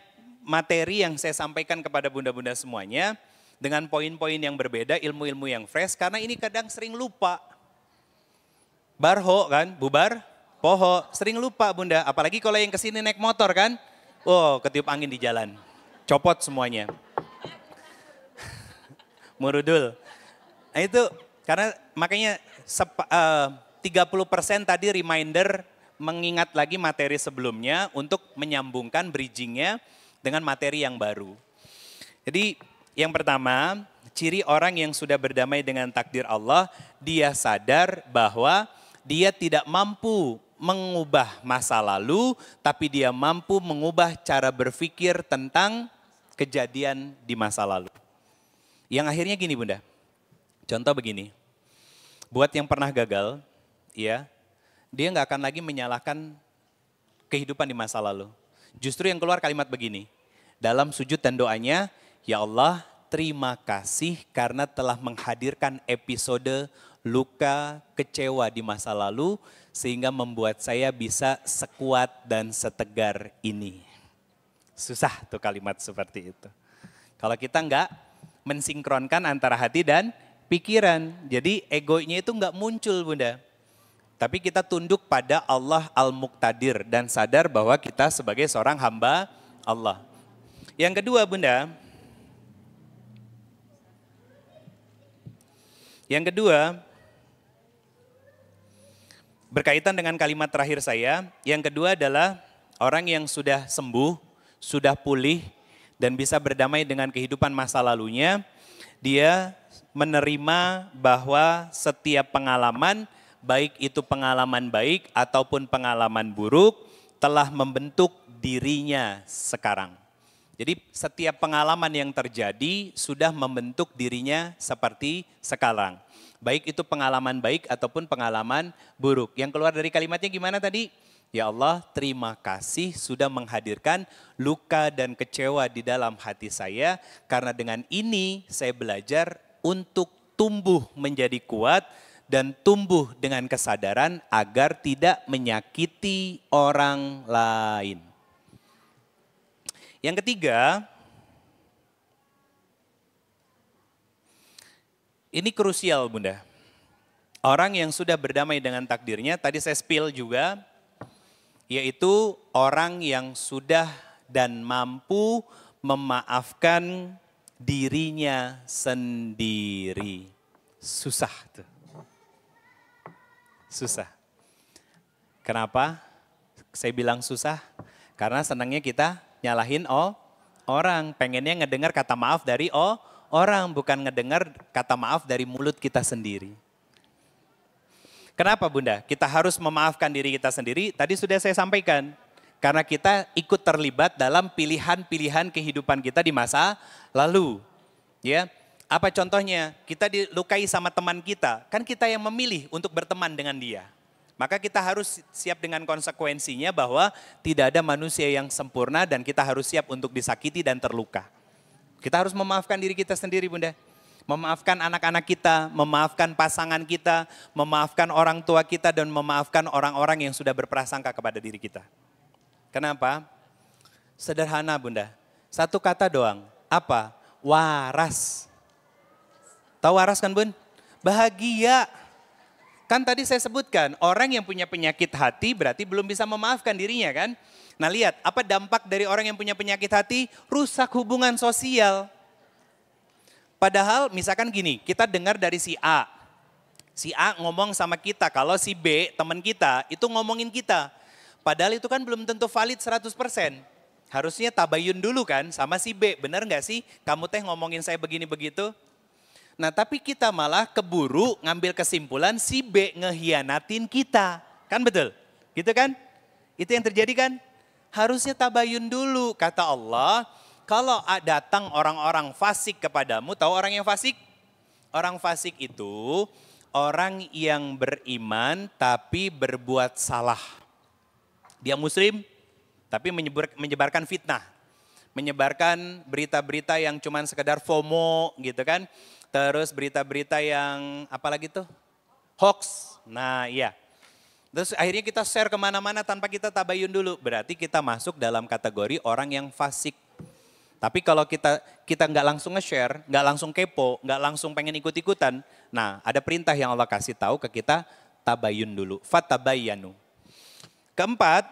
materi yang saya sampaikan kepada bunda-bunda semuanya, dengan poin-poin yang berbeda, ilmu-ilmu yang fresh, karena ini kadang sering lupa. Barho kan, bubar, poho, sering lupa bunda, apalagi kalau yang kesini naik motor kan, oh ketiup angin di jalan, copot semuanya. Murudul. Nah itu karena makanya 30% tadi reminder mengingat lagi materi sebelumnya untuk menyambungkan bridgingnya dengan materi yang baru. Jadi yang pertama, ciri orang yang sudah berdamai dengan takdir Allah, dia sadar bahwa dia tidak mampu mengubah masa lalu, tapi dia mampu mengubah cara berpikir tentang kejadian di masa lalu. Yang akhirnya gini bunda, contoh begini, buat yang pernah gagal, ya, dia nggak akan lagi menyalahkan kehidupan di masa lalu. Justru yang keluar kalimat begini, dalam sujud dan doanya, ya Allah terima kasih karena telah menghadirkan episode luka, kecewa di masa lalu, sehingga membuat saya bisa sekuat dan setegar ini. Susah tuh kalimat seperti itu. Kalau kita nggak mensinkronkan antara hati dan pikiran. Jadi egonya itu nggak muncul bunda. Tapi kita tunduk pada Allah Al-Muqtadir dan sadar bahwa kita sebagai seorang hamba Allah. Yang kedua bunda. Yang kedua, berkaitan dengan kalimat terakhir saya, yang kedua adalah orang yang sudah sembuh, sudah pulih, dan bisa berdamai dengan kehidupan masa lalunya, dia menerima bahwa setiap pengalaman, baik itu pengalaman baik ataupun pengalaman buruk, telah membentuk dirinya sekarang. Jadi setiap pengalaman yang terjadi sudah membentuk dirinya seperti sekarang. Baik itu pengalaman baik ataupun pengalaman buruk. Yang keluar dari kalimatnya gimana tadi? Ya Allah, terima kasih sudah menghadirkan luka dan kecewa di dalam hati saya. Karena dengan ini saya belajar untuk tumbuh menjadi kuat dan tumbuh dengan kesadaran agar tidak menyakiti orang lain. Yang ketiga, ini krusial bunda. Orang yang sudah berdamai dengan takdirnya, tadi saya spill juga, yaitu orang yang sudah dan mampu memaafkan dirinya sendiri. Susah tuh. Susah. Kenapa saya bilang susah? Karena senangnya kita nyalahin orang. Pengennya ngedengar kata maaf dari orang, bukan ngedengar kata maaf dari mulut kita sendiri. Kenapa bunda? Kita harus memaafkan diri kita sendiri, tadi sudah saya sampaikan. Karena kita ikut terlibat dalam pilihan-pilihan kehidupan kita di masa lalu. Ya, apa contohnya? Kita dilukai sama teman kita, kan kita yang memilih untuk berteman dengan dia. Maka kita harus siap dengan konsekuensinya bahwa tidak ada manusia yang sempurna dan kita harus siap untuk disakiti dan terluka. Kita harus memaafkan diri kita sendiri bunda. Memaafkan anak-anak kita, memaafkan pasangan kita, memaafkan orang tua kita, dan memaafkan orang-orang yang sudah berprasangka kepada diri kita. Kenapa? Sederhana bunda, satu kata doang, apa? Waras. Tahu waras kan bun? Bahagia. Kan tadi saya sebutkan, orang yang punya penyakit hati berarti belum bisa memaafkan dirinya kan? Nah lihat, apa dampak dari orang yang punya penyakit hati? Rusak hubungan sosial. Padahal misalkan gini, kita dengar dari si A. Si A ngomong sama kita, kalau si B teman kita itu ngomongin kita. Padahal itu kan belum tentu valid 100%. Harusnya tabayun dulu kan sama si B, benar nggak sih? Kamu teh ngomongin saya begini begitu. Nah tapi kita malah keburu ngambil kesimpulan si B ngehianatin kita. Kan betul? Gitu kan? Itu yang terjadi kan? Harusnya tabayun dulu, kata Allah. Kalau datang orang-orang fasik kepadamu, tahu orang yang fasik? Orang fasik itu orang yang beriman tapi berbuat salah. Dia muslim tapi menyebarkan fitnah. menyebarkan berita-berita yang cuman sekedar FOMO gitu kan. Terus berita-berita yang apalagi tuh? Hoax. Nah iya. Terus akhirnya kita share kemana-mana tanpa kita tabayun dulu. Berarti kita masuk dalam kategori orang yang fasik. Tapi kalau kita nggak langsung nge-share, nggak langsung kepo, nggak langsung pengen ikut-ikutan. Nah ada perintah yang Allah kasih tahu ke kita, tabayun dulu. Fatabayanu. Keempat,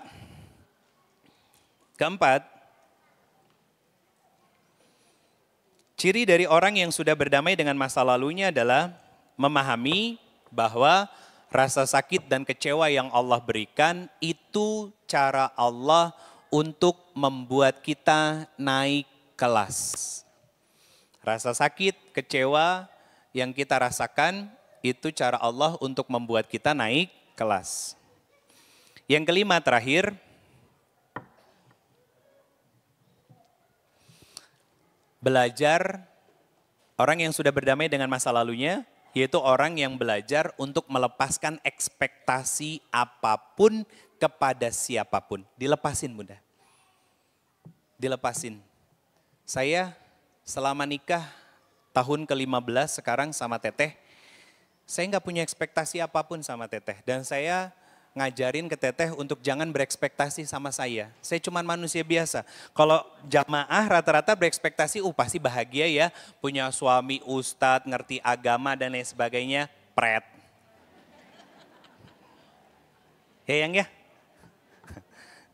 ciri dari orang yang sudah berdamai dengan masa lalunya adalah memahami bahwa rasa sakit dan kecewa yang Allah berikan itu cara Allah untuk membuat kita naik kelas. Rasa sakit, kecewa yang kita rasakan itu cara Allah untuk membuat kita naik kelas. Yang kelima terakhir, belajar orang yang sudah berdamai dengan masa lalunya, yaitu orang yang belajar untuk melepaskan ekspektasi apapun kepada siapapun. Dilepasin Bunda. Dilepasin. Saya selama nikah tahun ke-15 sekarang sama Teteh, saya nggak punya ekspektasi apapun sama Teteh. Dan saya ngajarin ke Teteh untuk jangan berekspektasi sama saya. Saya cuma manusia biasa. Kalau jamaah rata-rata berekspektasi, pasti bahagia ya, punya suami ustadz, ngerti agama dan lain sebagainya, pret. Ya yang ya?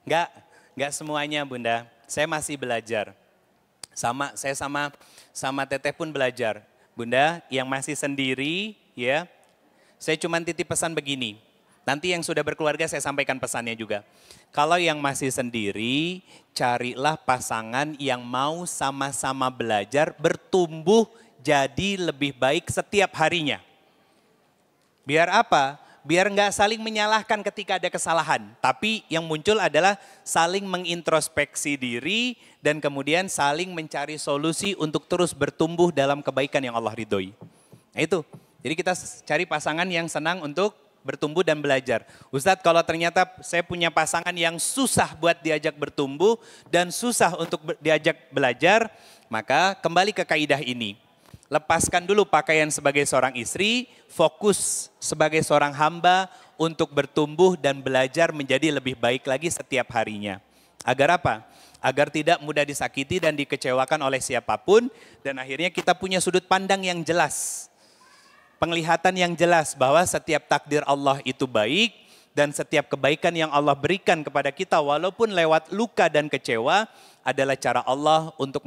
Enggak semuanya Bunda. Saya masih belajar. Saya sama Teteh pun belajar. Bunda, yang masih sendiri ya, saya cuma titip pesan begini. Nanti yang sudah berkeluarga saya sampaikan pesannya juga. Kalau yang masih sendiri, carilah pasangan yang mau sama-sama belajar, bertumbuh jadi lebih baik setiap harinya. Biar apa? Biar nggak saling menyalahkan ketika ada kesalahan. Tapi yang muncul adalah saling mengintrospeksi diri dan kemudian saling mencari solusi untuk terus bertumbuh dalam kebaikan yang Allah ridhoi. Nah itu, jadi kita cari pasangan yang senang untuk bertumbuh dan belajar. Ustadz, kalau ternyata saya punya pasangan yang susah buat diajak bertumbuh dan susah untuk diajak belajar, maka kembali ke kaidah ini. Lepaskan dulu pakaian sebagai seorang istri, fokus sebagai seorang hamba untuk bertumbuh dan belajar menjadi lebih baik lagi setiap harinya. Agar apa? Agar tidak mudah disakiti dan dikecewakan oleh siapapun dan akhirnya kita punya sudut pandang yang jelas. Penglihatan yang jelas bahwa setiap takdir Allah itu baik dan setiap kebaikan yang Allah berikan kepada kita walaupun lewat luka dan kecewa adalah cara Allah untuk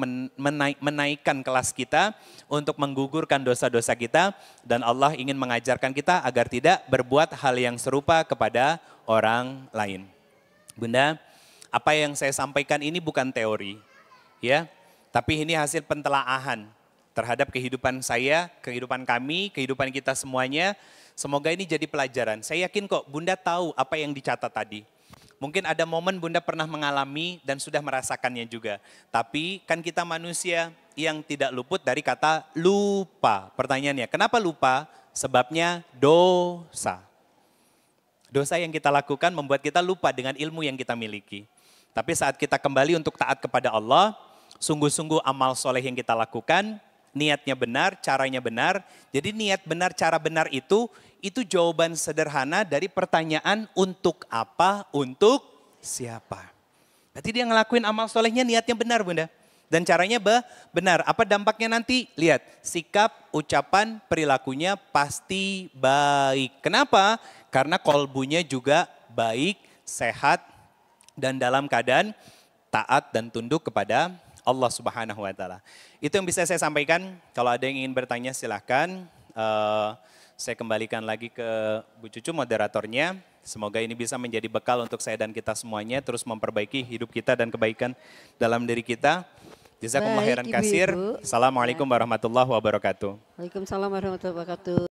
menaikkan kelas kita, untuk menggugurkan dosa-dosa kita dan Allah ingin mengajarkan kita agar tidak berbuat hal yang serupa kepada orang lain. Bunda, apa yang saya sampaikan ini bukan teori ya, tapi ini hasil pentelaahan terhadap kehidupan saya, kehidupan kami, kehidupan kita semuanya. Semoga ini jadi pelajaran. Saya yakin kok Bunda tahu apa yang dicatat tadi. Mungkin ada momen Bunda pernah mengalami dan sudah merasakannya juga. Tapi kan kita manusia yang tidak luput dari kata lupa. Pertanyaannya, kenapa lupa? Sebabnya dosa. Dosa yang kita lakukan membuat kita lupa dengan ilmu yang kita miliki. Tapi saat kita kembali untuk taat kepada Allah, sungguh-sungguh amal soleh yang kita lakukan, niatnya benar, caranya benar. Jadi niat benar, cara benar itu jawaban sederhana dari pertanyaan untuk apa, untuk siapa. Berarti dia ngelakuin amal solehnya niatnya benar Bunda. Dan caranya benar. Apa dampaknya nanti? Lihat, sikap, ucapan, perilakunya pasti baik. Kenapa? Karena kolbunya juga baik, sehat, dan dalam keadaan taat dan tunduk kepada Allah Subhanahu wa Ta'ala. Itu yang bisa saya sampaikan. Kalau ada yang ingin bertanya silahkan. Saya kembalikan lagi ke Bu Cucu moderatornya. Semoga ini bisa menjadi bekal untuk saya dan kita semuanya. Terus memperbaiki hidup kita dan kebaikan dalam diri kita. Jazakumullah khairan katsir. Assalamualaikum warahmatullahi wabarakatuh. Waalaikumsalam warahmatullahi wabarakatuh.